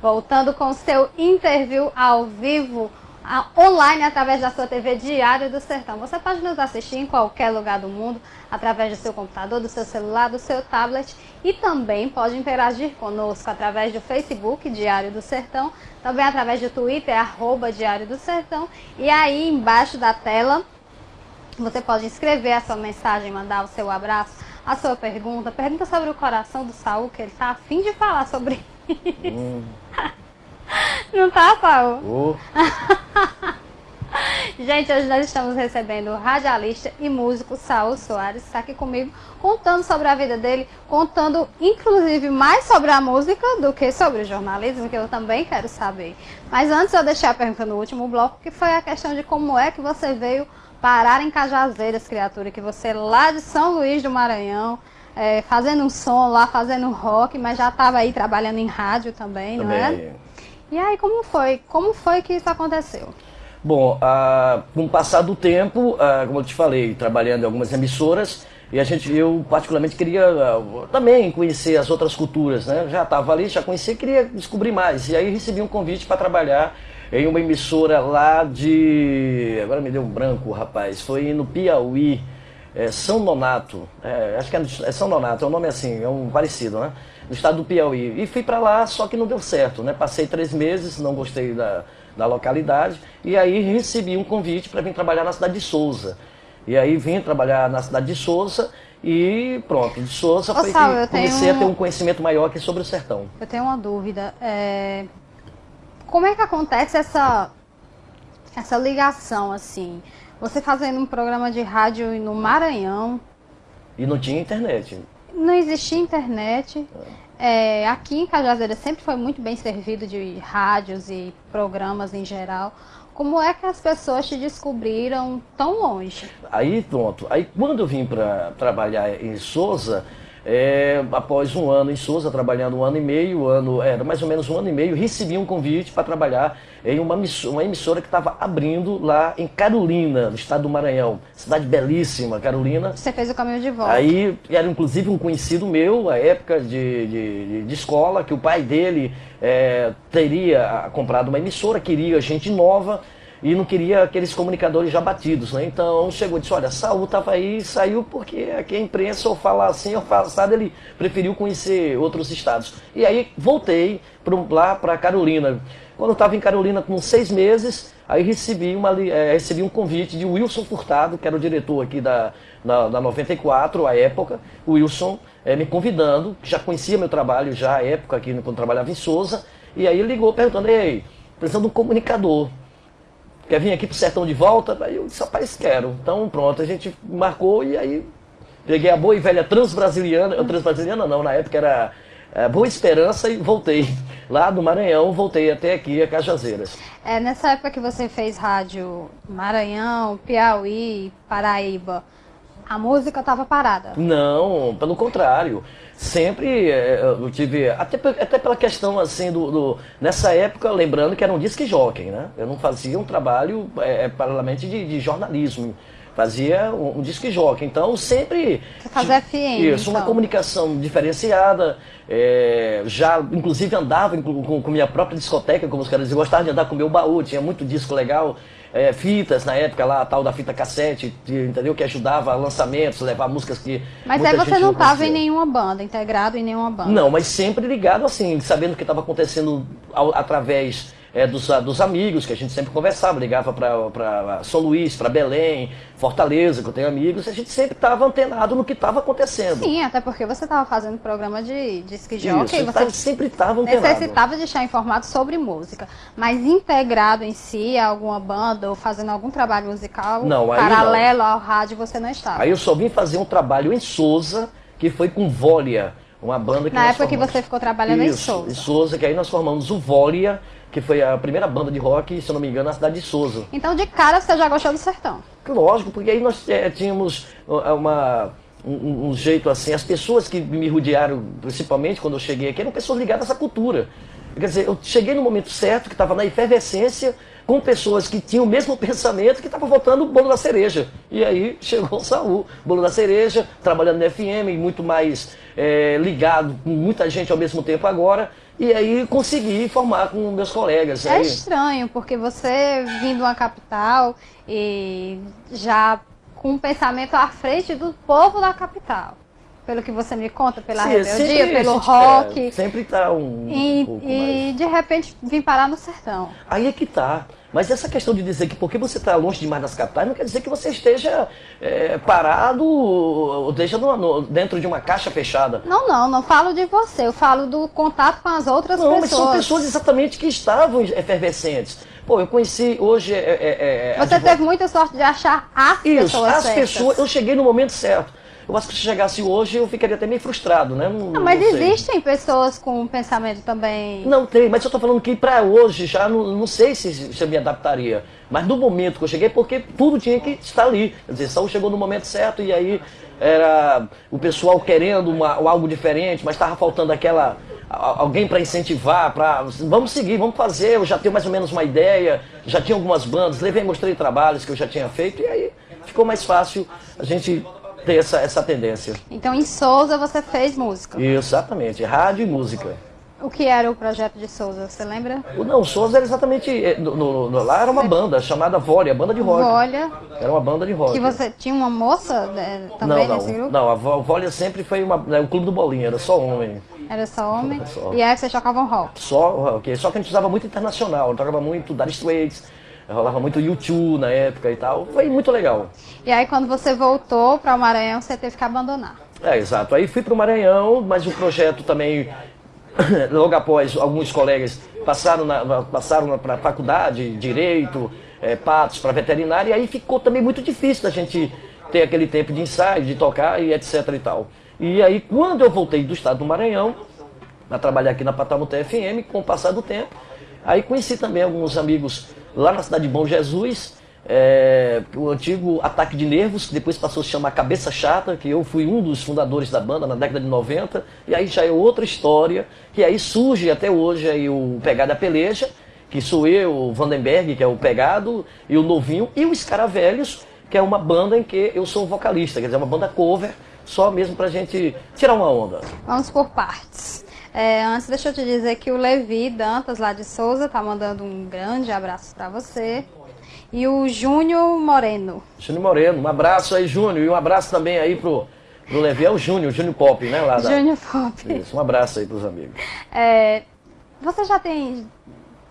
Voltando com o seu interview ao vivo, online, através da sua TV Diário do Sertão. Você pode nos assistir em qualquer lugar do mundo, através do seu computador, do seu celular, do seu tablet, e também pode interagir conosco através do Facebook Diário do Sertão, também através do Twitter, @Diário do Sertão, e aí embaixo da tela você pode escrever a sua mensagem, mandar o seu abraço, a sua pergunta sobre o coração do Saul, que ele está a fim de falar sobre isso. Não tá, Paulo? Gente, hoje nós estamos recebendo o radialista e músico Saul Soares, que está aqui comigo, contando sobre a vida dele, contando inclusive mais sobre a música do que sobre o jornalismo, que eu também quero saber. Mas antes eu deixei a pergunta no último bloco, que foi a questão de como é que você veio parar em Cajazeiras, criatura, que você lá de São Luís do Maranhão, fazendo um som lá, fazendo rock, mas já estava aí trabalhando em rádio também, não é? E aí, como foi que isso aconteceu? Bom, com o passar do tempo, como eu te falei, trabalhando em algumas emissoras, e eu particularmente queria também conhecer as outras culturas, né? Já estava ali, já conhecia, queria descobrir mais. E aí recebi um convite para trabalhar em uma emissora lá agora me deu um branco, rapaz, foi no Piauí, São Nonato, acho que é São Nonato, é um nome assim, é um parecido, né? No estado do Piauí. E fui para lá, só que não deu certo, né? Passei 3 meses, não gostei da localidade, e aí recebi um convite para vir trabalhar na cidade de Souza. E aí vim trabalhar na cidade de Souza e pronto, de Souza foi que comecei a ter um conhecimento maior aqui sobre o sertão. Eu tenho uma dúvida, como é que acontece essa ligação, assim? Você fazendo um programa de rádio no Maranhão... E não tinha internet. Não existia internet. Aqui em Cajazeiras sempre foi muito bem servido de rádios e programas em geral. Como é que as pessoas te descobriram tão longe? Aí pronto. Aí quando eu vim para trabalhar em Souza, após um ano em Souza, trabalhando 1 ano e meio, era mais ou menos 1 ano e meio, recebi um convite para trabalhar em uma emissora que estava abrindo lá em Carolina, no estado do Maranhão. Cidade belíssima, Carolina. Você fez o caminho de volta. Aí era inclusive um conhecido meu, à época de escola, que o pai dele teria comprado uma emissora, queria gente nova. e não queria aqueles comunicadores já batidos, né? Então chegou e disse, olha, Saul estava aí, saiu porque aqui a imprensa ou fala assim ou fala assado, ele preferiu conhecer outros estados. E aí voltei lá para Carolina. Quando eu estava em Carolina com 6 meses, aí recebi um convite de Wilson Furtado, que era o diretor aqui da 94, à época, o Wilson me convidando, já conhecia meu trabalho já à época, aqui, quando eu trabalhava em Souza, e aí ele ligou perguntando, ei, precisando de um comunicador, quer vir aqui pro Sertão de volta? Aí eu disse, rapaz, quero. Então pronto, a gente marcou e aí peguei a boa e velha Transbrasiliana não, na época era Boa Esperança e voltei. Lá do Maranhão, voltei até aqui, a Cajazeiras. Nessa época que você fez rádio Maranhão, Piauí, Paraíba, a música estava parada? Não, pelo contrário. Sempre eu tive, até pela questão assim, nessa época, lembrando que era um disc jockey, né? Eu não fazia um trabalho paralelamente de jornalismo. Fazia um disc jockey, então sempre... Você fazia FM, isso, uma comunicação diferenciada, já inclusive andava com minha própria discoteca, como os caras diziam, gostava de andar com o meu baú, tinha muito disco legal, fitas na época lá, a tal da fita cassete, entendeu? Que ajudava a lançamentos, levar músicas que... Mas aí você não estava em nenhuma banda, integrado em nenhuma banda? Não, mas sempre ligado assim, sabendo o que estava acontecendo através... dos amigos, que a gente sempre conversava, ligava para São Luís, para Belém, Fortaleza, que eu tenho amigos, a gente sempre estava antenado no que estava acontecendo. Sim, até porque você estava fazendo programa de disc jockey, você sempre estava antenado. Necessitava de estar informado sobre música, mas integrado em si a alguma banda ou fazendo algum trabalho musical paralelo ao rádio, você não estava. Aí eu só vim fazer um trabalho em Souza, que foi com Vólia, uma banda que na época que você ficou trabalhando em Souza. Em Souza, que aí nós formamos o Vólia, que foi a primeira banda de rock, se eu não me engano, na cidade de Souza. Então, de cara, você já gostou do sertão? Lógico, porque aí nós tínhamos um jeito assim, as pessoas que me rodearam, principalmente quando eu cheguei aqui, eram pessoas ligadas à cultura. Quer dizer, eu cheguei no momento certo, que estava na efervescência, com pessoas que tinham o mesmo pensamento, que estavam votando o Bolo da Cereja. E aí chegou o Saul, Bolo da Cereja, trabalhando no FM, muito mais ligado com muita gente ao mesmo tempo agora. E aí consegui formar com meus colegas. É estranho, porque você vindo de uma capital e já com um pensamento à frente do povo da capital. Pelo que você me conta, pela rebeldia, pelo rock. Sempre tá pouco mais. E de repente vim parar no sertão. Aí é que tá. Mas essa questão de dizer que porque você está longe demais das capitais, não quer dizer que você esteja parado ou esteja dentro de uma caixa fechada. Não falo de você, eu falo do contato com as outras pessoas. Não, mas são pessoas exatamente que estavam efervescentes. Pô, eu conheci hoje... Você teve muita sorte de achar as pessoas certas. Eu cheguei no momento certo. Eu acho que se chegasse hoje, eu ficaria até meio frustrado, né? Mas existem pessoas com pensamento também... Não tem, mas eu estou falando que para hoje já não sei se eu me adaptaria. Mas no momento que eu cheguei, porque tudo tinha que estar ali. Quer dizer, Saul chegou no momento certo e aí era o pessoal querendo algo diferente, mas estava faltando alguém para incentivar, vamos seguir, vamos fazer, eu já tenho mais ou menos uma ideia, já tinha algumas bandas, mostrei trabalhos que eu já tinha feito e aí ficou mais fácil a gente... ter essa tendência. Então, em Souza, você fez música? Exatamente, rádio e música. O que era o projeto de Souza, você lembra? Não, Souza era exatamente... lá era uma banda chamada Vólia, banda de rock. Vólia. Era uma banda de rock. Que você tinha uma moça também nesse grupo? Não, a Vólia sempre foi o Clube do Bolinha, era só homem. Era só homem? E aí vocês tocavam rock? Só rock, só que a gente usava muito internacional, tocava muito Dire Straits, rolava muito U2 na época e tal, foi muito legal. E aí quando você voltou para o Maranhão, você teve que abandonar. Exato. Aí fui para o Maranhão, mas o projeto também, logo após, alguns colegas passaram para a faculdade, Direito, Patos, para veterinária, e aí ficou também muito difícil da gente ter aquele tempo de ensaio, de tocar e etc e tal. E aí quando eu voltei do estado do Maranhão, para trabalhar aqui na Patamuté FM, com o passar do tempo, aí conheci também alguns amigos lá na cidade de Bom Jesus, o antigo Ataque de Nervos, que depois passou a se chamar Cabeça Chata, que eu fui um dos fundadores da banda na década de 90, e aí já é outra história, que aí surge até hoje aí o Pegada Peleja, que sou eu, o Vandenberg, que é o Pegado, e o Novinho, e o Escaravelhos, que é uma banda em que eu sou vocalista, quer dizer, uma banda cover, só mesmo pra gente tirar uma onda. Vamos por partes. Antes, deixa eu te dizer que o Levi Dantas, lá de Souza, tá mandando um grande abraço para você. E o Júnior Moreno. Júnior Moreno, um abraço aí, Júnior. E um abraço também aí pro Levi, é o Júnior Pop, né? Lá Júnior Pop. Isso, um abraço aí pros amigos. Você já tem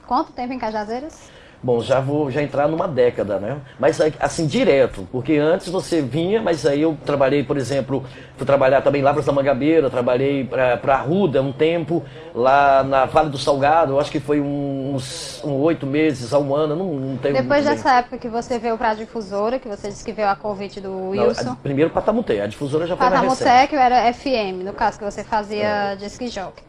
quanto tempo em Cajazeiras? Bom, já vou entrar numa década, né? Mas assim, direto, porque antes você vinha, mas aí eu trabalhei, por exemplo, fui trabalhar também lá para Mangabeira, trabalhei para Arruda um tempo, lá na Vale do Salgado, eu acho que foi uns 8 meses a um ano, não tenho. Depois dessa época que você veio para a Difusora, que você disse que veio a convite do Wilson. Primeiro Patamutê, a Difusora já foi mais recente. Patamutê, que era FM, no caso que você fazia disc jockey.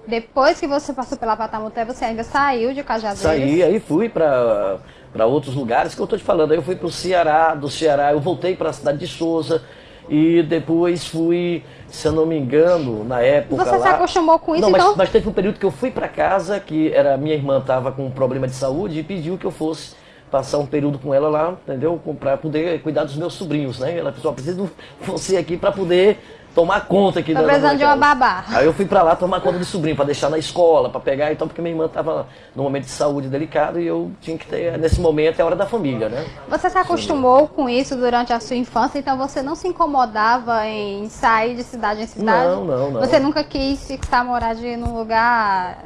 Depois que você passou pela Patamutê, você ainda saiu de Cajazeiras? Saí, aí fui para outros lugares que eu estou te falando. Aí eu fui para o Ceará, do Ceará eu voltei para a cidade de Souza e depois fui, se eu não me engano, na época Você lá... se acostumou com isso, não, então? Mas teve um período que eu fui para casa, que era minha irmã estava com um problema de saúde e pediu que eu fosse passar um período com ela lá, entendeu? Para poder cuidar dos meus sobrinhos, né? Ela pessoal precisa de você aqui para poder tomar conta aqui da precisando de uma babá. Aí eu fui pra lá tomar conta do sobrinho, pra deixar na escola, pra pegar, então, porque minha irmã tava num momento de saúde delicado e eu tinha que ter, nesse momento, é a hora da família, né? Você se acostumou com isso durante a sua infância, então você não se incomodava em sair de cidade em cidade? Não. Você nunca quis fixar moradia num lugar...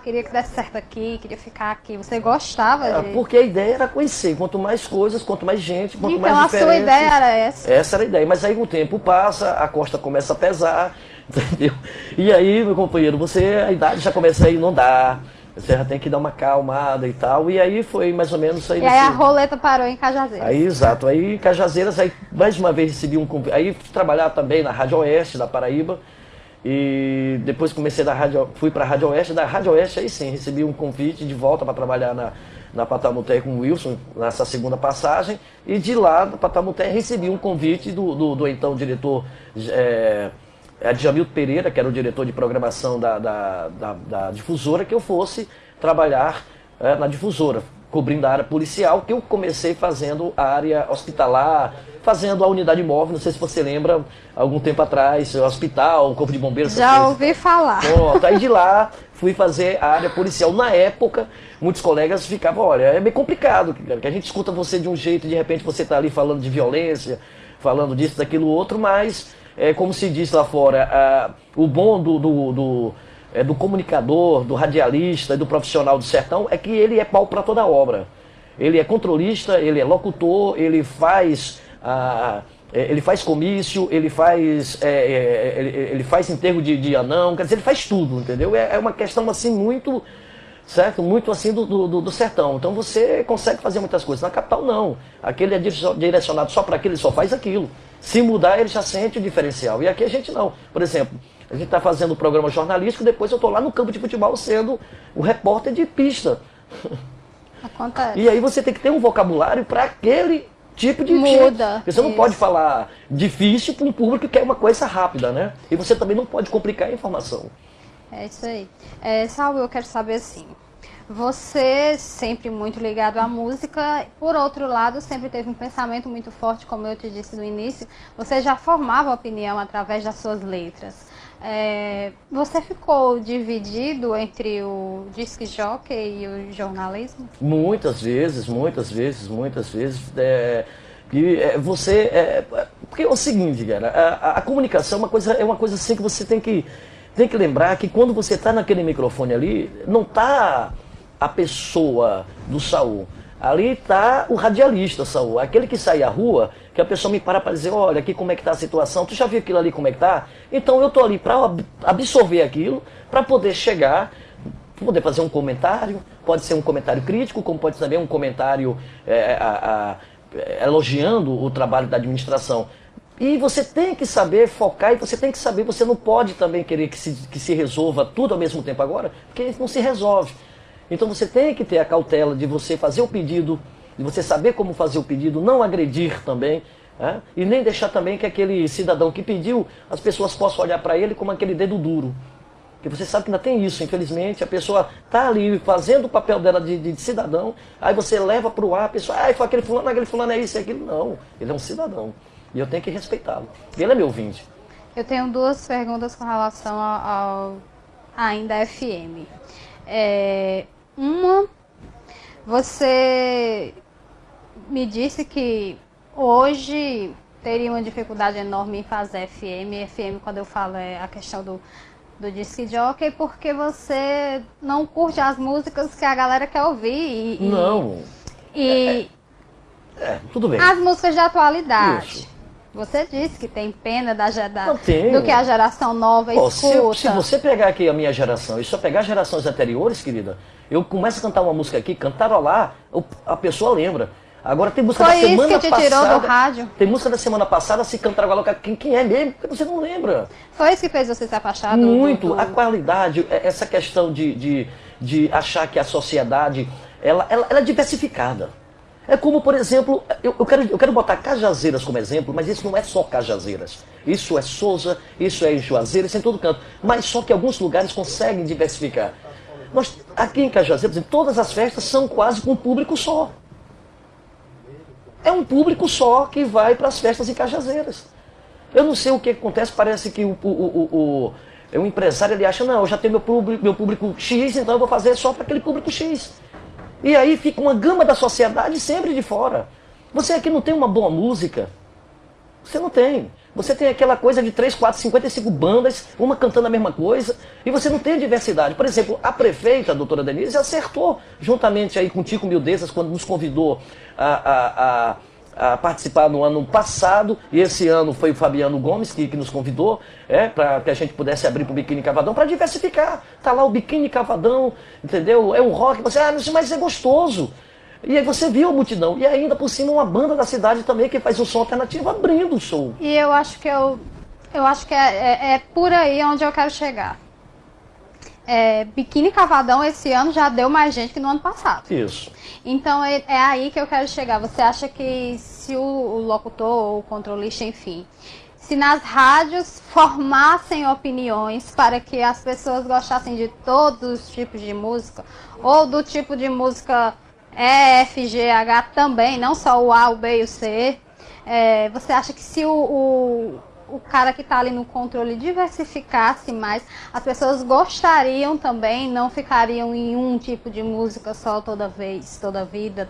queria que desse certo aqui, queria ficar aqui. Você gostava de... Porque a ideia era conhecer. Quanto mais coisas, quanto mais gente, quanto mais diferenças. Então a sua ideia era essa? Essa era a ideia. Mas aí o tempo passa, a costa começa a pesar, entendeu? E aí, meu companheiro, a idade já começa a inundar. Você já tem que dar uma acalmada e tal. E aí foi mais ou menos... Aí a roleta parou em Cajazeiras. Aí, exato. Aí Cajazeiras, aí mais uma vez recebi um convite. Aí fui trabalhar também na Rádio Oeste, da Paraíba. E depois comecei fui para a Rádio Oeste, da Rádio Oeste aí sim, recebi um convite de volta para trabalhar na Patamutê com o Wilson, nessa segunda passagem, e de lá, da Patamutê, recebi um convite do então diretor Djamilton Pereira, que era o diretor de programação da Difusora, que eu fosse trabalhar na Difusora, cobrindo a área policial, que eu comecei fazendo a área hospitalar, fazendo a unidade móvel, não sei se você lembra, algum tempo atrás, o hospital, o corpo de bombeiros. Já ouvi falar. Pronto, aí de lá fui fazer a área policial. Na época, muitos colegas ficavam, olha, é bem complicado, que a gente escuta você de um jeito e de repente você está ali falando de violência, falando disso, daquilo, outro, mas, como se diz lá fora, o bom do comunicador, do radialista e do profissional do sertão é que ele é pau para toda obra. Ele é controlista, ele é locutor, ele faz comício, ele faz enterro de anão, quer dizer, ele faz tudo, entendeu? É uma questão assim muito, certo? Muito assim do sertão. Então você consegue fazer muitas coisas. Na capital não. Aquele é direcionado só para aquilo, ele só faz aquilo. Se mudar, ele já sente o diferencial. E aqui a gente não. Por exemplo, a gente está fazendo um programa jornalístico, depois eu estou lá no campo de futebol sendo o repórter de pista. Acontece. E aí você tem que ter um vocabulário para aquele tipo de muda. Porque você não pode falar difícil para um público que quer uma coisa rápida, né? E você também não pode complicar a informação. É isso aí. Saulo, eu quero saber assim, você sempre muito ligado à música, por outro lado, sempre teve um pensamento muito forte, como eu te disse no início, você já formava opinião através das suas letras. Você ficou dividido entre o disc jockey e o jornalismo? Muitas vezes. Porque é o seguinte, cara, a comunicação é uma coisa assim que você tem que lembrar que quando você está naquele microfone ali, não está a pessoa do Saul. Ali está o radialista, Saul, aquele que sai à rua, que a pessoa me para dizer, olha, aqui como é que está a situação, tu já viu aquilo ali como é que está? Então eu estou ali para absorver aquilo, para poder chegar, poder fazer um comentário, pode ser um comentário crítico, como pode ser também um comentário elogiando o trabalho da administração. E você tem que saber focar, e você tem que saber, você não pode também querer que se resolva tudo ao mesmo tempo agora, porque não se resolve. Então você tem que ter a cautela de você fazer o pedido, de você saber como fazer o pedido, não agredir também, né? E nem deixar também que aquele cidadão que pediu, as pessoas possam olhar para ele como aquele dedo duro. Porque você sabe que ainda tem isso, infelizmente, a pessoa está ali fazendo o papel dela de cidadão, aí você leva para o ar, a pessoa, foi aquele fulano é isso e aquilo. Não, ele é um cidadão e eu tenho que respeitá-lo. Ele é meu ouvinte. Eu tenho duas perguntas com relação ao ainda FM. Uma, Você me disse que hoje teria uma dificuldade enorme em fazer FM. FM, quando eu falo, é a questão do disc jockey, porque você não curte as músicas que a galera quer ouvir. Não. Tudo bem. As músicas de atualidade. Isso. Você disse que tem pena do que a geração nova escuta. Se você pegar aqui a minha geração e só pegar gerações anteriores, querida, eu começo a cantar uma música aqui, cantarolar, a pessoa lembra. Agora tem música da semana passada. Foi isso que te tirou do rádio? Tem música da semana passada, se cantarolar, quem é mesmo? Porque você não lembra. Foi isso que fez você se afastar do... Muito. A qualidade, essa questão de achar que a sociedade, ela é diversificada. É como, por exemplo, eu quero botar Cajazeiras como exemplo, mas isso não é só Cajazeiras. Isso é Sousa, isso é Juazeiro, isso é em todo canto. Mas só que alguns lugares conseguem diversificar. Aqui em Cajazeiras, todas as festas são quase com um público só. É um público só que vai para as festas em Cajazeiras. Eu não sei o que acontece, parece que o empresário ele acha, não, eu já tenho meu público X, então eu vou fazer só para aquele público X. E aí fica uma gama da sociedade sempre de fora. Você aqui não tem uma boa música. Você não tem. Você tem aquela coisa de 3, 4, 55 bandas, uma cantando a mesma coisa, e você não tem a diversidade. Por exemplo, a prefeita, a doutora Denise, acertou, juntamente aí com o Tico Mildezas, quando nos convidou a participar no ano passado, e esse ano foi o Fabiano Gomes que nos convidou, para que a gente pudesse abrir para o Biquíni Cavadão, para diversificar. Está lá o Biquíni Cavadão, entendeu? É um rock, você, mas é gostoso. E aí você viu a multidão, e ainda por cima uma banda da cidade também que faz um som alternativo abrindo o show. E eu acho que é por aí onde eu quero chegar. Biquíni Cavadão esse ano já deu mais gente que no ano passado. Isso. Então é aí que eu quero chegar. Você acha que se o locutor ou o controlista, enfim, se nas rádios formassem opiniões para que as pessoas gostassem de todos os tipos de música, ou do tipo de música E, F, G, H também, não só o A, o B e o C, você acha que se o cara que está ali no controle diversificasse mais, as pessoas gostariam também, não ficariam em um tipo de música só toda vez, toda vida,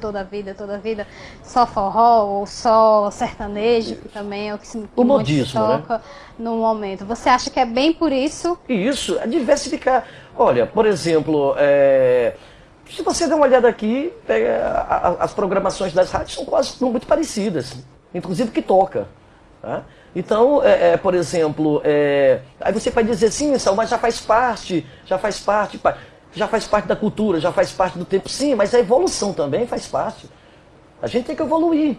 só forró ou só sertanejo, que também é o que se toca no momento. Você acha que é bem por isso? Isso, é diversificar. Olha, por exemplo, se você der uma olhada aqui, as programações das rádios são quase muito parecidas, inclusive que toca, tá? Então, por exemplo, aí você vai dizer, sim, mas já faz parte da cultura, já faz parte do tempo. Sim, mas a evolução também faz parte. A gente tem que evoluir.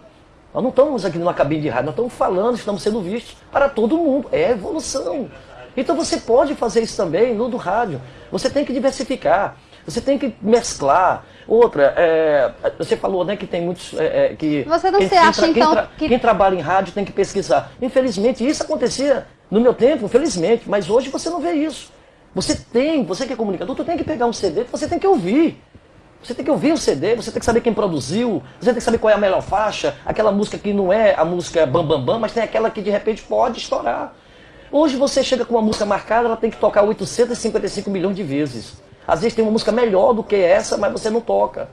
Nós não estamos aqui numa cabine de rádio, nós estamos falando, estamos sendo vistos para todo mundo. É evolução. Então você pode fazer isso também no do rádio. Você tem que diversificar. Você tem que mesclar. Outra, você falou, né, que tem muitos... Você não se acha, então, que... Quem trabalha em rádio tem que pesquisar. Infelizmente, isso acontecia no meu tempo, infelizmente, mas hoje você não vê isso. Você que é comunicador, tu tem que pegar um CD, você tem que ouvir. Você tem que ouvir o CD, você tem que saber quem produziu, você tem que saber qual é a melhor faixa, aquela música que não é a música bam, bam, bam, mas tem aquela que de repente pode estourar. Hoje você chega com uma música marcada, ela tem que tocar 855 milhões de vezes. Às vezes tem uma música melhor do que essa, mas você não toca.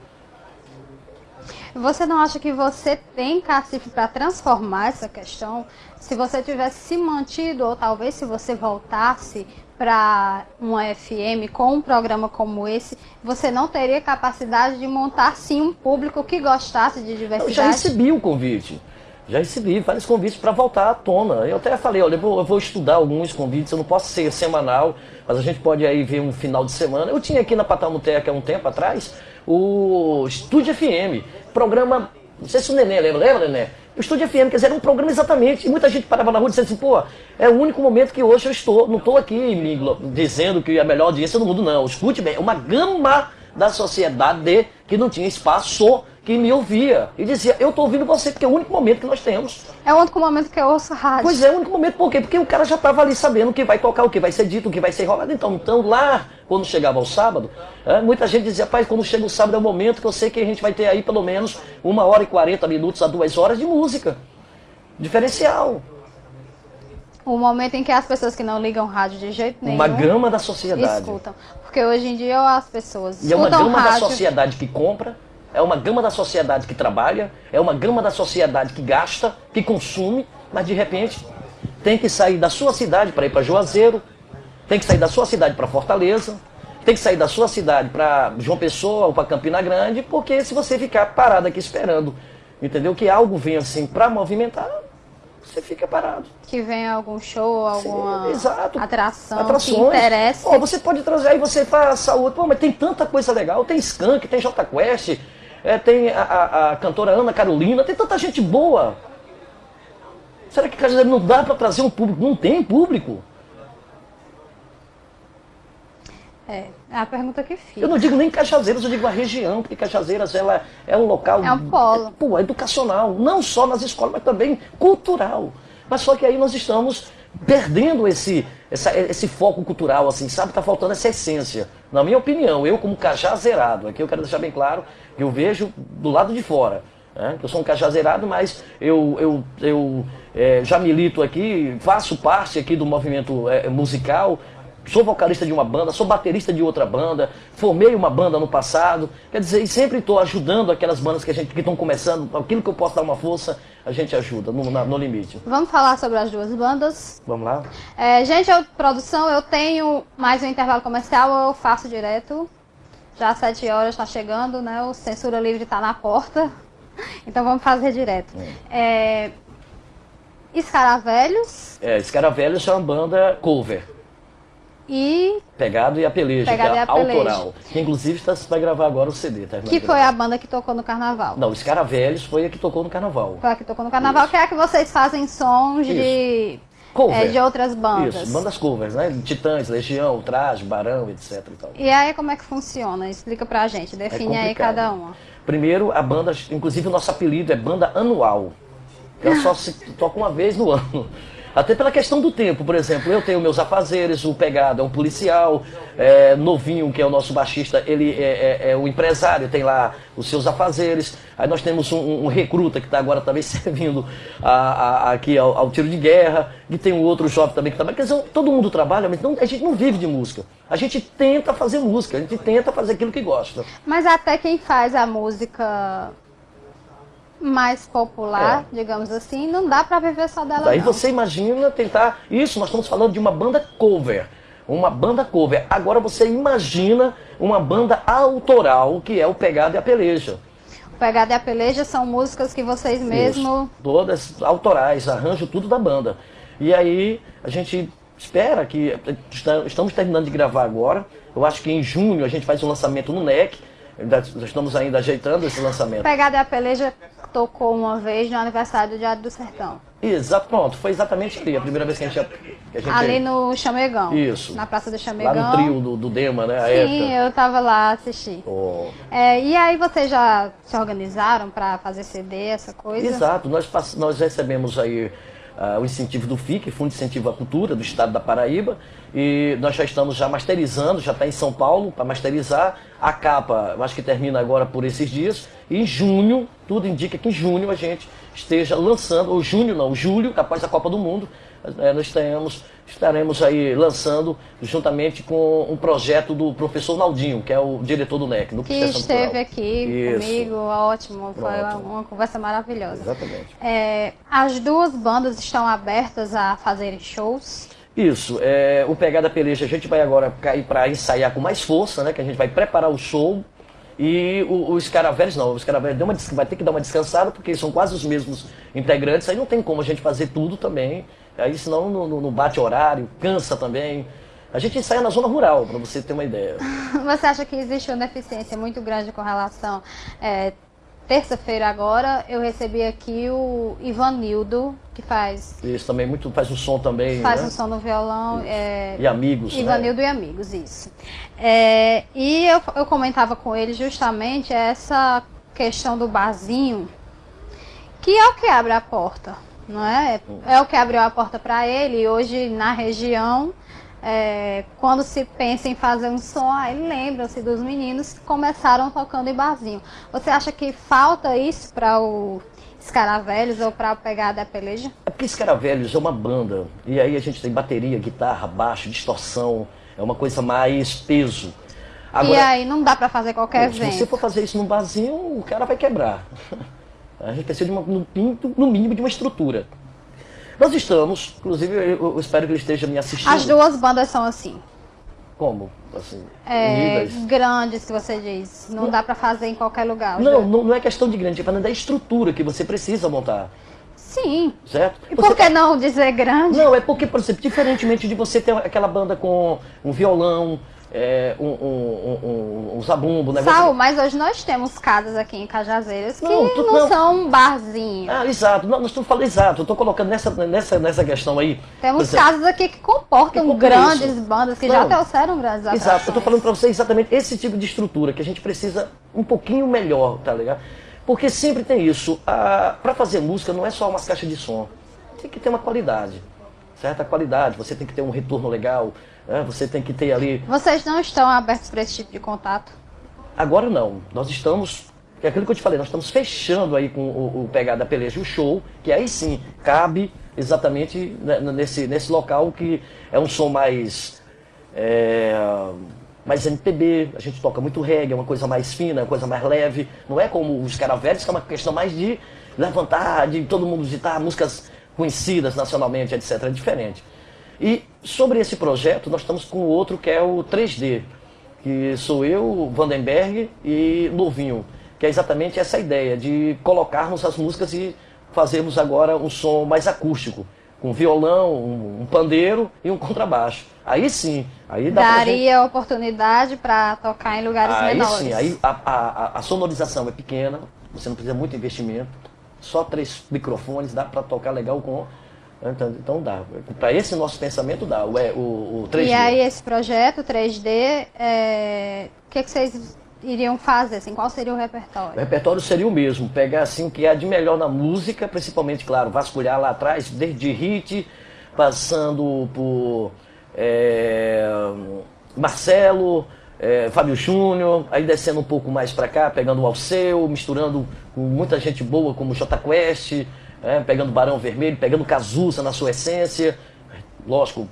Você não acha que você tem cacife para transformar essa questão? Se você tivesse se mantido, ou talvez se você voltasse para uma FM com um programa como esse, você não teria capacidade de montar sim um público que gostasse de diversidade? Eu já recebi o convite. Já recebi vários convites para voltar à tona. Eu até falei, olha, eu vou estudar alguns convites, eu não posso ser semanal, mas a gente pode aí ver um final de semana. Eu tinha aqui na Patamuteca há um tempo atrás o Estúdio FM, programa, não sei se o Nenê lembra, Nenê? O Estúdio FM, quer dizer, era um programa exatamente, e muita gente parava na rua e dizia assim, pô, é o único momento que hoje eu não estou aqui dizendo que é a melhor audiência do mundo, não. Escute bem, uma gama da sociedade que não tinha espaço, que me ouvia e dizia, eu estou ouvindo você, porque é o único momento que nós temos. É o único momento que eu ouço rádio. Pois é, o único momento, por quê? Porque o cara já estava ali sabendo o que vai tocar, o que vai ser dito, o que vai ser enrolado. Então lá, quando chegava o sábado, muita gente dizia, pai, quando chega o sábado é o momento que eu sei que a gente vai ter aí pelo menos 1h40 a 2 horas de música. Diferencial. O momento em que as pessoas que não ligam rádio de jeito nenhum... Uma gama da sociedade. Escutam. Porque hoje em dia as pessoas escutam rádio... E é uma gama da sociedade que compra, é uma gama da sociedade que trabalha, é uma gama da sociedade que gasta, que consome, mas de repente tem que sair da sua cidade para ir para Juazeiro, tem que sair da sua cidade para Fortaleza, tem que sair da sua cidade para João Pessoa ou para Campina Grande, porque se você ficar parado aqui esperando, entendeu? Que algo venha assim para movimentar, você fica parado. Que venha algum show, alguma atração Atrações. Que interessa. Pô, você pode trazer aí, você faz saúde. Pô, mas tem tanta coisa legal. Tem Skank, tem Jota Quest, tem a cantora Ana Carolina, tem tanta gente boa. Será que Cajazeiro não dá para trazer um público? Não tem público? É a pergunta que fica. Eu não digo nem Cajazeiras, eu digo a região, porque Cajazeiras ela é um local... É um polo. Pô, educacional, não só nas escolas, mas também cultural. Mas só que aí nós estamos perdendo esse foco cultural, assim, sabe? Está faltando essa essência. Na minha opinião, eu como cajazeirado, aqui eu quero deixar bem claro que eu vejo do lado de fora. Né? Eu sou um cajazeirado, mas eu já milito aqui, faço parte aqui do movimento musical. Sou vocalista de uma banda, sou baterista de outra banda, formei uma banda no passado, quer dizer, e sempre estou ajudando aquelas bandas que estão começando, aquilo que eu posso dar uma força, a gente ajuda, no limite. Vamos falar sobre as duas bandas? Vamos lá? Gente, produção, eu tenho mais um intervalo comercial, eu faço direto, já às 7 horas está chegando, né, o Censura Livre está na porta, então vamos fazer direto. Escaravelhos? Escaravelhos é uma banda cover. E Pegado e Apelejo, que é autoral. Que inclusive vai gravar agora o CD. Tá? Que foi a banda que tocou no carnaval. Não, os Caravelhos foi a que tocou no carnaval. Foi a que tocou no carnaval, isso. Que é a que vocês fazem sons de outras bandas. Isso, bandas covers, né? Titãs, Legião, Traje, Barão, etc. E aí como é que funciona? Explica pra gente, define aí cada uma. Primeiro, a banda, inclusive o nosso apelido é Banda Anual. Ela só se toca uma vez no ano. Até pela questão do tempo, por exemplo, eu tenho meus afazeres, o Pegado é um policial, Novinho, que é o nosso baixista, ele é um empresário, tem lá os seus afazeres. Aí nós temos um recruta que está agora também servindo aqui ao tiro de guerra, e tem um outro jovem também que trabalha. Quer dizer, todo mundo trabalha, mas a gente não vive de música. A gente tenta fazer música, a gente tenta fazer aquilo que gosta. Mas até quem faz a música mais popular, digamos assim, não dá para viver só dela. Daí não. Você imagina tentar isso, nós estamos falando de uma banda cover. Uma banda cover. Agora você imagina uma banda autoral, que é o Pegado e a Peleja. O Pegado e a Peleja são músicas que vocês mesmo... Todas autorais, arranjo tudo da banda. E aí a gente espera que... Estamos terminando de gravar agora. Eu acho que em junho a gente faz um lançamento no NEC. Já estamos ainda ajeitando esse lançamento. Pegado e a Peleja tocou uma vez no aniversário do Diário do Sertão. Exato, pronto. Foi exatamente ali, a primeira vez que a gente ali no Chamegão. Isso. Na Praça do Chamegão. Lá no trio do Dema, né? Sim, eu tava lá assistir. E aí vocês já se organizaram para fazer CD, essa coisa? Exato. Nós recebemos aí o incentivo do FIC, Fundo de Incentivo à Cultura, do Estado da Paraíba, e nós já estamos masterizando, já está em São Paulo para masterizar. A capa, eu acho que termina agora por esses dias, e em junho, tudo indica que em junho a gente esteja lançando, ou julho, após a Copa do Mundo, nós estaremos aí lançando, juntamente com um projeto do professor Naldinho, que é o diretor do NEC, do que esteve aqui comigo, ótimo, foi uma conversa maravilhosa. Exatamente. As duas bandas estão abertas a fazerem shows? Isso, o Pegada Peleja a gente vai agora cair para ensaiar com mais força, né? Que a gente vai preparar o show. E os Caravelhos não, os Caravelhos vai ter que dar uma descansada, porque são quase os mesmos integrantes, aí não tem como a gente fazer tudo também, aí senão não bate horário, cansa também. A gente ensaia na zona rural, para você ter uma ideia. Você acha que existe uma deficiência muito grande com relação... Terça-feira agora eu recebi aqui o Ivanildo, que faz... Isso, também faz um som também, faz né? um som no violão. E Amigos, Ivanildo, né? E Amigos, isso. E eu comentava com ele justamente essa questão do barzinho, que é o que abre a porta, não é? É o que abriu a porta para ele, e hoje na região... quando se pensa em fazer um som, aí lembram-se dos meninos que começaram tocando em barzinho. Você acha que falta isso para o Escaravelhos ou para o Pegada e a Peleja? É porque Escaravelhos é uma banda, e aí a gente tem bateria, guitarra, baixo, distorção, é uma coisa mais peso. Agora, e aí não dá para fazer qualquer evento. Se você for fazer isso num barzinho, o cara vai quebrar. A gente precisa, no mínimo, de uma estrutura. Nós estamos, inclusive, eu espero que ele esteja me assistindo. As duas bandas são assim. Como? Assim, grandes, que você diz. Não dá para fazer em qualquer lugar. Não é questão de grande, é falando da estrutura que você precisa montar. Sim. Certo? E por que não dizer grande? Não, é porque, por exemplo, diferentemente de você ter aquela banda com um violão, um zabumbo, né? Saul, mas hoje nós temos casas aqui em Cajazeiras que não são um barzinho. Exato. Nós estamos falando exato. Eu estou colocando nessa questão aí. Temos casas aqui que comportam grandes bandas, que já trouxeram grandes atrações. Exato. Eu estou falando para você exatamente esse tipo de estrutura que a gente precisa um pouquinho melhor, tá ligado? Porque sempre tem isso. Para fazer música não é só umas caixas de som. Tem que ter uma qualidade. Certa qualidade. Você tem que ter um retorno legal. Você tem que ter ali... Vocês não estão abertos para esse tipo de contato? Agora não. Nós estamos... É aquilo que eu te falei. Nós estamos fechando aí com o Pegada Peleja e o show. Que aí sim cabe exatamente nesse local que é um som mais MPB, a gente toca muito reggae, é uma coisa mais fina, uma coisa mais leve. Não é como os caras velhos, que é uma questão mais de levantar, de todo mundo digitar músicas conhecidas nacionalmente, etc. É diferente. E sobre esse projeto, nós estamos com outro que é o 3D, que sou eu, Vandenberg e Novinho, que é exatamente essa ideia de colocarmos as músicas e fazermos agora um som mais acústico, com violão, um pandeiro e um contrabaixo. Aí sim, aí daria oportunidade para tocar em lugares menores. Aí sim, aí a sonorização é pequena, você não precisa de muito investimento, só 3 microfones, dá para tocar legal com... Então dá. Para esse nosso pensamento dá, o 3D. E aí esse projeto 3D, o que vocês iriam fazer? Assim, qual seria o repertório? O repertório seria o mesmo, pegar assim o que há de melhor na música, principalmente, claro, vasculhar lá atrás, desde hit, passando por Marcelo, Fábio Júnior, aí descendo um pouco mais para cá, pegando o Alceu, misturando com muita gente boa como Jota Quest, pegando Barão Vermelho, pegando Cazuza na sua essência, lógico,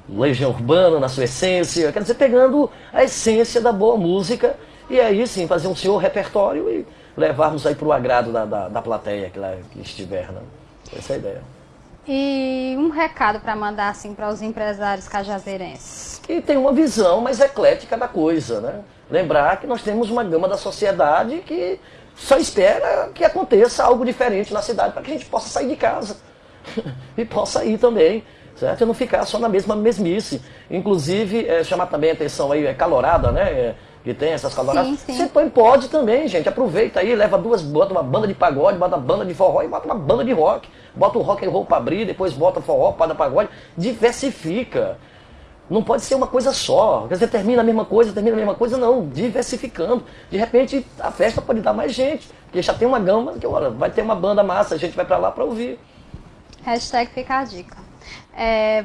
Legião Urbana na sua essência, quer dizer, pegando a essência da boa música e aí sim fazer um senhor repertório e levarmos aí para o agrado da plateia que estiver, né? Essa é a ideia. E um recado para mandar assim para os empresários cajazeirenses? Que tem uma visão mais eclética da coisa, né? Lembrar que nós temos uma gama da sociedade que só espera que aconteça algo diferente na cidade para que a gente possa sair de casa e possa ir também, certo? E não ficar só na mesma mesmice. Inclusive, chamar também a atenção aí, calorada, né? Que tem essas caloradas. Sim. Você pode também, gente. Aproveita aí, bota uma banda de pagode, bota uma banda de forró e bota uma banda de rock. Bota o rock and roll para abrir, depois bota o forró, bota pagode. Diversifica. Não pode ser uma coisa só. Quer dizer, termina a mesma coisa, não. Diversificando. De repente, a festa pode dar mais gente. Porque já tem uma gama que, olha, vai ter uma banda massa, a gente vai para lá para ouvir. Hashtag fica a dica.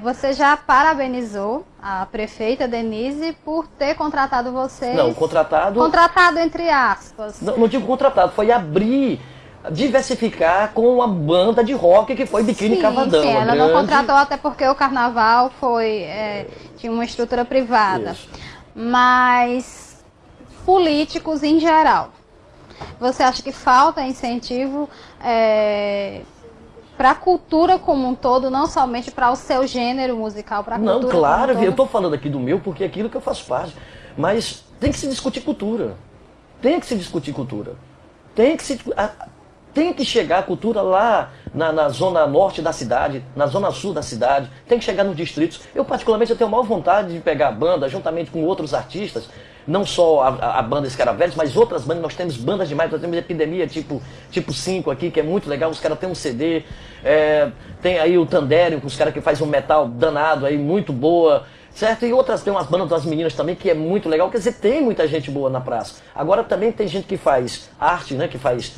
Você já parabenizou a prefeita Denise por ter contratado vocês? Não, contratado... Contratado entre aspas. Não digo contratado, foi diversificar com uma banda de rock que foi Biquíni Cavadão. Sim, ela não contratou até porque o carnaval tinha uma estrutura privada. Isso. Mas políticos em geral, você acha que falta incentivo para a cultura como um todo, não somente para o seu gênero musical, para a cultura como um todo? Não, claro, eu estou falando aqui do meu porque é aquilo que eu faço parte. Mas tem que se discutir cultura. Tem que se discutir cultura. Tem que chegar a cultura lá na zona norte da cidade, na zona sul da cidade, tem que chegar nos distritos. Eu particularmente tenho a maior vontade de pegar a banda, juntamente com outros artistas, não só a banda Escaravelhos, mas outras bandas. Nós temos bandas demais, nós temos Epidemia tipo 5 aqui, que é muito legal, os caras têm um CD, tem aí o Tandério, com os caras que fazem um metal danado aí, muito boa. Certo? E outras, tem umas bandas das meninas também que é muito legal, quer dizer, tem muita gente boa na praça. Agora também tem gente que faz arte, né? Que faz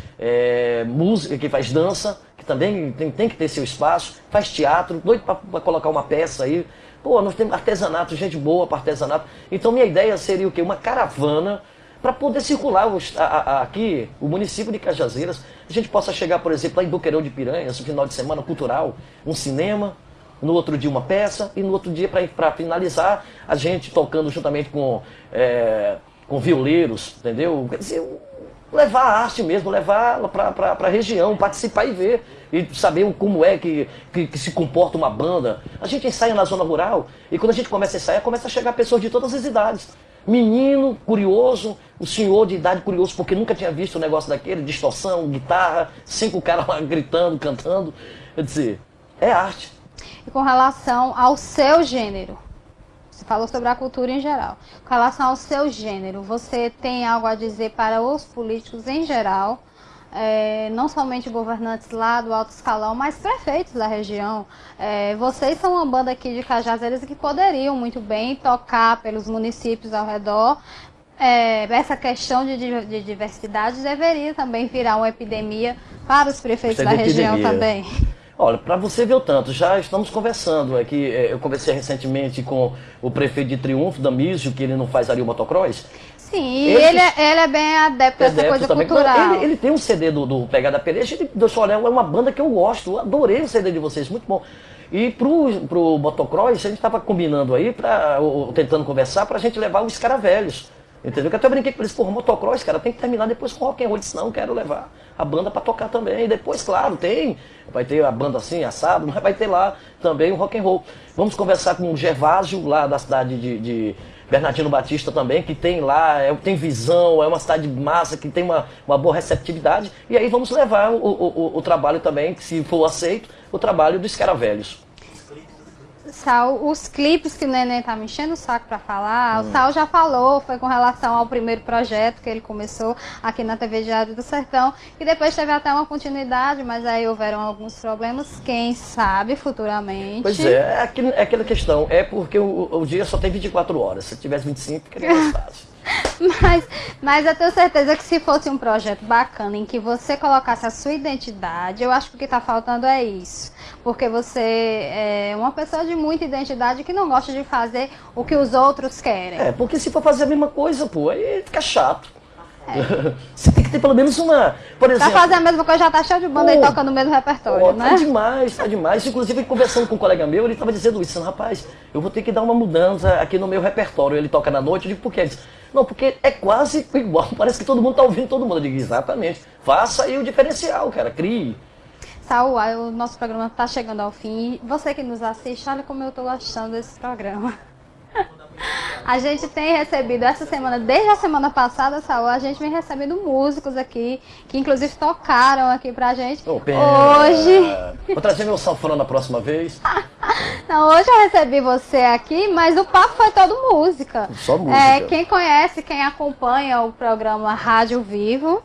música, que faz dança, que também tem que ter seu espaço, faz teatro, doido para colocar uma peça aí. Pô, nós temos artesanato, gente boa para artesanato. Então minha ideia seria o quê? Uma caravana para poder circular aqui, o município de Cajazeiras. A gente possa chegar, por exemplo, lá em Boqueirão de Piranhas, no final de semana cultural, um cinema, no outro dia uma peça, e no outro dia, para finalizar, a gente tocando juntamente com violeiros, entendeu? Quer dizer, levar a arte mesmo, levar para a região, participar e ver, e saber como é que se comporta uma banda. A gente ensaia na zona rural, e quando a gente começa a ensaiar, começa a chegar pessoas de todas as idades. Menino curioso, o senhor de idade curioso, porque nunca tinha visto um negócio daquele, distorção, guitarra, 5 caras lá gritando, cantando. Quer dizer, é arte. E com relação ao seu gênero, você falou sobre a cultura em geral. Com relação ao seu gênero, você tem algo a dizer para os políticos em geral, não somente governantes lá do alto escalão, mas prefeitos da região. Vocês são uma banda aqui de Cajazeiras que poderiam muito bem tocar pelos municípios ao redor. Essa questão de diversidade deveria também virar uma epidemia para os prefeitos da região também. Olha, para você ver o tanto, já estamos conversando aqui, eu conversei recentemente com o prefeito de Triunfo, Damísio, que ele não faz ali o motocross. Sim, ele é bem adepto a essa coisa também, cultural. Ele tem um CD do Pegada Pereira, ele deixou, olha, é uma banda que eu gosto, eu adorei o CD de vocês, muito bom. E pro motocross, a gente estava combinando aí, tentando conversar, pra gente levar os Escaravelhos. Entendeu? Que até eu brinquei com eles, porra, motocross, cara, tem que terminar depois com rock and roll. Eu disse, não, quero levar a banda para tocar também. E depois, claro, vai ter a banda assim, assado, mas vai ter lá também o rock and roll. Vamos conversar com o Gervásio, lá da cidade de Bernardino Batista também, que tem lá, tem visão, é uma cidade massa, que tem uma boa receptividade. E aí vamos levar o trabalho também, que se for aceito, o trabalho dos Escaravelhos. Sal, os clipes que o Neném tá me enchendo o saco para falar, o Sal já falou, foi com relação ao primeiro projeto que ele começou aqui na TV Diário do Sertão, e depois teve até uma continuidade, mas aí houveram alguns problemas, quem sabe futuramente. Pois é aquela questão, porque o dia só tem 24 horas, se tivesse 25 ficaria mais fácil. Mas eu tenho certeza que se fosse um projeto bacana, em que você colocasse a sua identidade, eu acho que o que está faltando é isso. Porque você é uma pessoa de muita identidade que não gosta de fazer o que os outros querem. Porque se for fazer a mesma coisa, pô, aí fica chato. Você tem que ter pelo menos uma... Por exemplo, pra fazer a mesma coisa já tá cheio de banda aí tocando o mesmo repertório, né? Tá demais. Inclusive, conversando com um colega meu, ele estava dizendo isso, rapaz, eu vou ter que dar uma mudança aqui no meu repertório. Ele toca na noite, eu digo, por quê? Ele disse, não, porque é quase igual, parece que todo mundo tá ouvindo todo mundo. Eu digo, exatamente, faça aí o diferencial, cara, crie. Saul, o nosso programa tá chegando ao fim. Você que nos assiste, olha como eu tô gostando desse programa. A gente tem recebido essa semana, desde a semana passada, Saul, a gente vem recebendo músicos aqui, que inclusive tocaram aqui pra gente. Hoje... Vou trazer meu sanfona na próxima vez. Não, hoje eu recebi você aqui, mas o papo foi todo música. Só música. Quem conhece, quem acompanha o programa Rádio Vivo,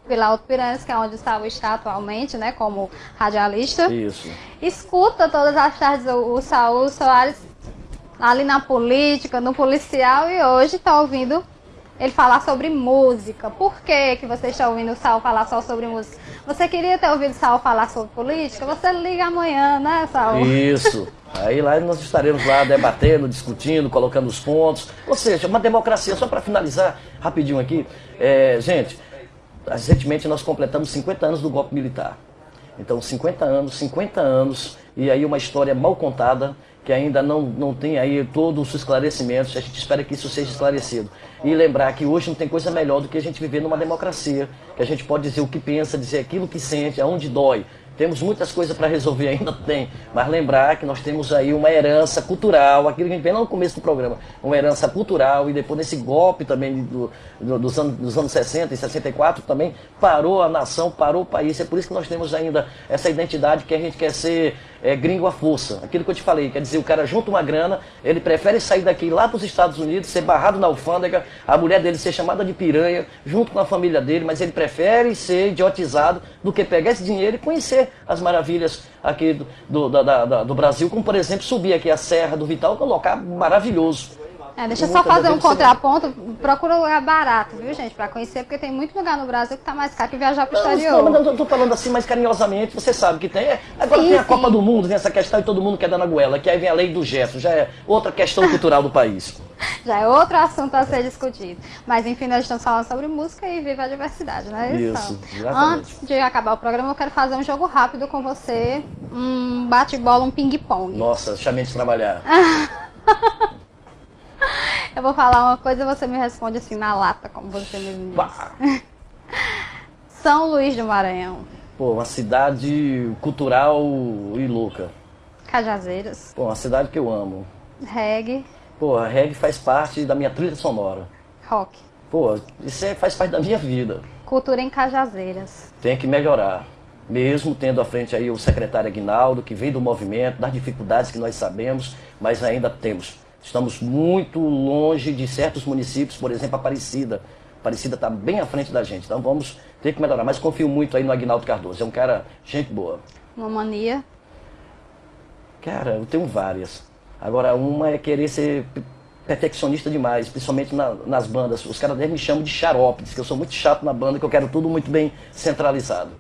pela Alto Piranhas, que é onde o Saul está atualmente, né, como radialista. Isso. Escuta todas as tardes o Saul Soares ali na política, no policial, e hoje está ouvindo ele falar sobre música. Por que você está ouvindo o Saul falar só sobre música? Você queria ter ouvido o Saul falar sobre política? Você liga amanhã, né, Saul? Isso. Aí lá nós estaremos lá debatendo, discutindo, colocando os pontos. Ou seja, uma democracia. Só para finalizar, rapidinho aqui. Gente, recentemente nós completamos 50 anos do golpe militar. Então, 50 anos, e aí uma história mal contada, que ainda não tem aí todos os esclarecimentos. A gente espera que isso seja esclarecido. E lembrar que hoje não tem coisa melhor do que a gente viver numa democracia, que a gente pode dizer o que pensa, dizer aquilo que sente, aonde dói. Temos muitas coisas para resolver, ainda tem, mas lembrar que nós temos aí uma herança cultural, aquilo que a gente vê lá no começo do programa, uma herança cultural, e depois desse golpe também dos anos 60 e 64 também parou a nação, parou o país. É por isso que nós temos ainda essa identidade que a gente quer ser gringo à força. Aquilo que eu te falei, quer dizer, o cara junta uma grana, ele prefere sair daqui lá para os Estados Unidos, ser barrado na alfândega, a mulher dele ser chamada de piranha, junto com a família dele, mas ele prefere ser idiotizado do que pegar esse dinheiro e conhecer as maravilhas aqui do Brasil, como por exemplo subir aqui a Serra do Vital, que é um local maravilhoso. Deixa eu só fazer um contraponto, procura um lugar barato, viu, gente, para conhecer, porque tem muito lugar no Brasil que tá mais caro que viajar pro exterior. Não, eu tô falando assim mais carinhosamente, você sabe que tem. Agora tem a Copa do Mundo, vem essa questão e todo mundo quer dar na goela, que aí vem a lei do gesto, já é outra questão cultural do país. Já é outro assunto a ser discutido. Mas enfim, nós estamos falando sobre música e viva a diversidade, não é isso? Isso, exatamente. Antes de acabar o programa, eu quero fazer um jogo rápido com você. Um bate-bola, um ping-pong. Nossa, chamei de trabalhar. Eu vou falar uma coisa e você me responde assim na lata, como você mesmo disse. São Luís do Maranhão. Pô, uma cidade cultural e louca. Cajazeiras. Pô, uma cidade que eu amo. Reggae. Pô, a reggae faz parte da minha trilha sonora. Rock. Pô, isso faz parte da minha vida. Cultura em Cajazeiras. Tem que melhorar. Mesmo tendo à frente aí o secretário Aguinaldo, que vem do movimento, das dificuldades que nós sabemos, mas ainda temos. Estamos muito longe de certos municípios, por exemplo, Aparecida. Aparecida está bem à frente da gente, então vamos ter que melhorar. Mas confio muito aí no Aguinaldo Cardoso, é um cara, gente boa. Uma mania? Cara, eu tenho várias. Agora, uma é querer ser perfeccionista demais, principalmente nas bandas. Os caras me chamam de xarope, diz que eu sou muito chato na banda, que eu quero tudo muito bem centralizado.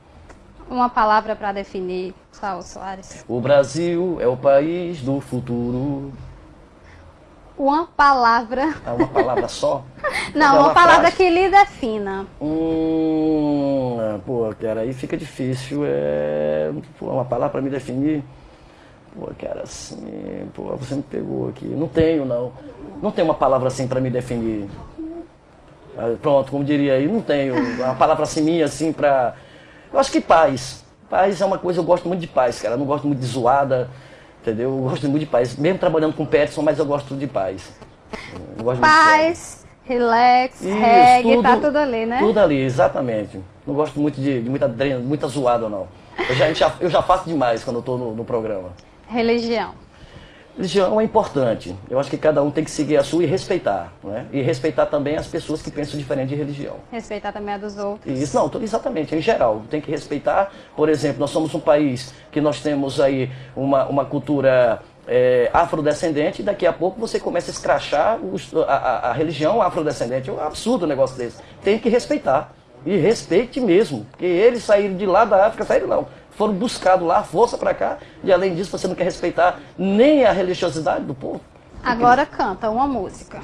Uma palavra para definir, Saul Soares. O Brasil é o país do futuro. Uma palavra. Ah, uma palavra só? Não, uma palavra que lhe defina. Pô, cara, aí fica difícil. Pô, uma palavra para me definir. Pô, cara, assim, pô, você me pegou aqui. Não tenho, não. Não tenho uma palavra assim para me definir. Pronto, como diria aí, não tenho uma palavra assim minha, assim, pra... Eu acho que paz. Paz é uma coisa, eu gosto muito de paz, cara. Eu não gosto muito de zoada, entendeu? Eu gosto muito de paz. Mesmo trabalhando com Peterson, mas eu gosto de paz. Eu gosto paz, relax, reggae, tá tudo ali, né? Tudo ali, exatamente. Não gosto muito de muita zoada, não. Eu já faço demais quando eu tô no programa. Religião. Religião é importante. Eu acho que cada um tem que seguir a sua e respeitar, né? E respeitar também as pessoas que pensam diferente de religião. Respeitar também a dos outros. Isso, não, exatamente, em geral. Tem que respeitar. Por exemplo, nós somos um país que nós temos aí uma cultura afrodescendente, e daqui a pouco você começa a escrachar a religião afrodescendente. É um absurdo um negócio desse. Tem que respeitar. E respeite mesmo. Porque eles saíram de lá da África, saíram não. Foram buscados lá, força para cá, e além disso você não quer respeitar nem a religiosidade do povo. Agora canta uma música.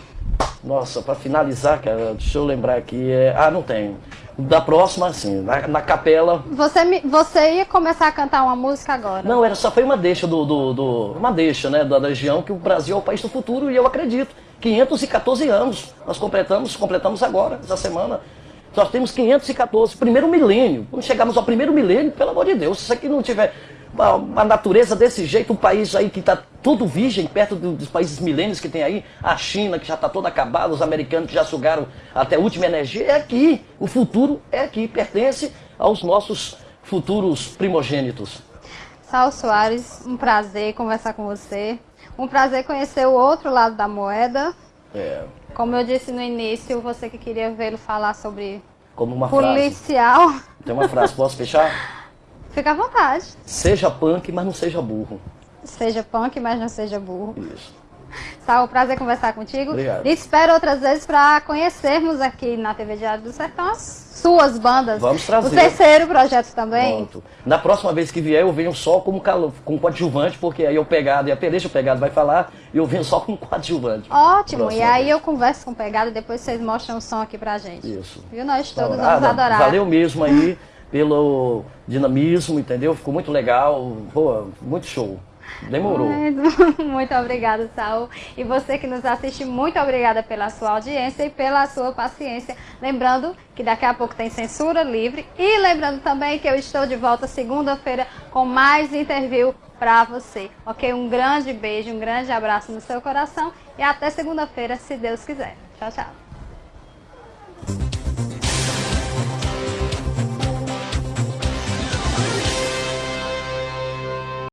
Nossa, para finalizar, cara, deixa eu lembrar aqui, não tenho. Da próxima, assim, na capela. Você ia começar a cantar uma música agora? Não, só foi uma deixa uma deixa, né, da região, que o Brasil é o país do futuro, e eu acredito. 514 anos, nós completamos agora, essa semana. Nós temos 514, primeiro milênio. Quando chegarmos ao primeiro milênio, pelo amor de Deus, se isso aqui não tiver a natureza desse jeito, um país aí que está tudo virgem, perto dos países milênios que tem aí, a China que já está toda acabada, os americanos que já sugaram até a última energia, é aqui. O futuro é aqui, pertence aos nossos futuros primogênitos. Saul Soares, um prazer conversar com você. Um prazer conhecer o outro lado da moeda. Como eu disse no início, você que queria vê-lo falar sobre como uma policial. Frase. Tem uma frase, posso fechar? Fica à vontade. Seja punk, mas não seja burro. Seja punk, mas não seja burro. Isso. Saul, prazer conversar contigo. Obrigado. E espero outras vezes para conhecermos aqui na TV Diário do Sertão as suas bandas. Vamos trazer. O terceiro projeto também. Pronto. Na próxima vez que vier, eu venho só como coadjuvante, porque aí e a Peleja Pegado vai falar, e eu venho só como coadjuvante. Ótimo, e aí eu converso com o Pegado e depois vocês mostram o som aqui pra gente. Isso. Viu? Nós todos vamos adorar. Valeu mesmo aí pelo dinamismo, entendeu? Ficou muito legal, pô, muito show. Demorou. Muito obrigada, Saul. E você que nos assiste, muito obrigada pela sua audiência e pela sua paciência. Lembrando que daqui a pouco tem censura livre. E lembrando também que eu estou de volta segunda-feira com mais interview para você. Ok? Um grande beijo, um grande abraço no seu coração. E até segunda-feira, se Deus quiser. Tchau, tchau.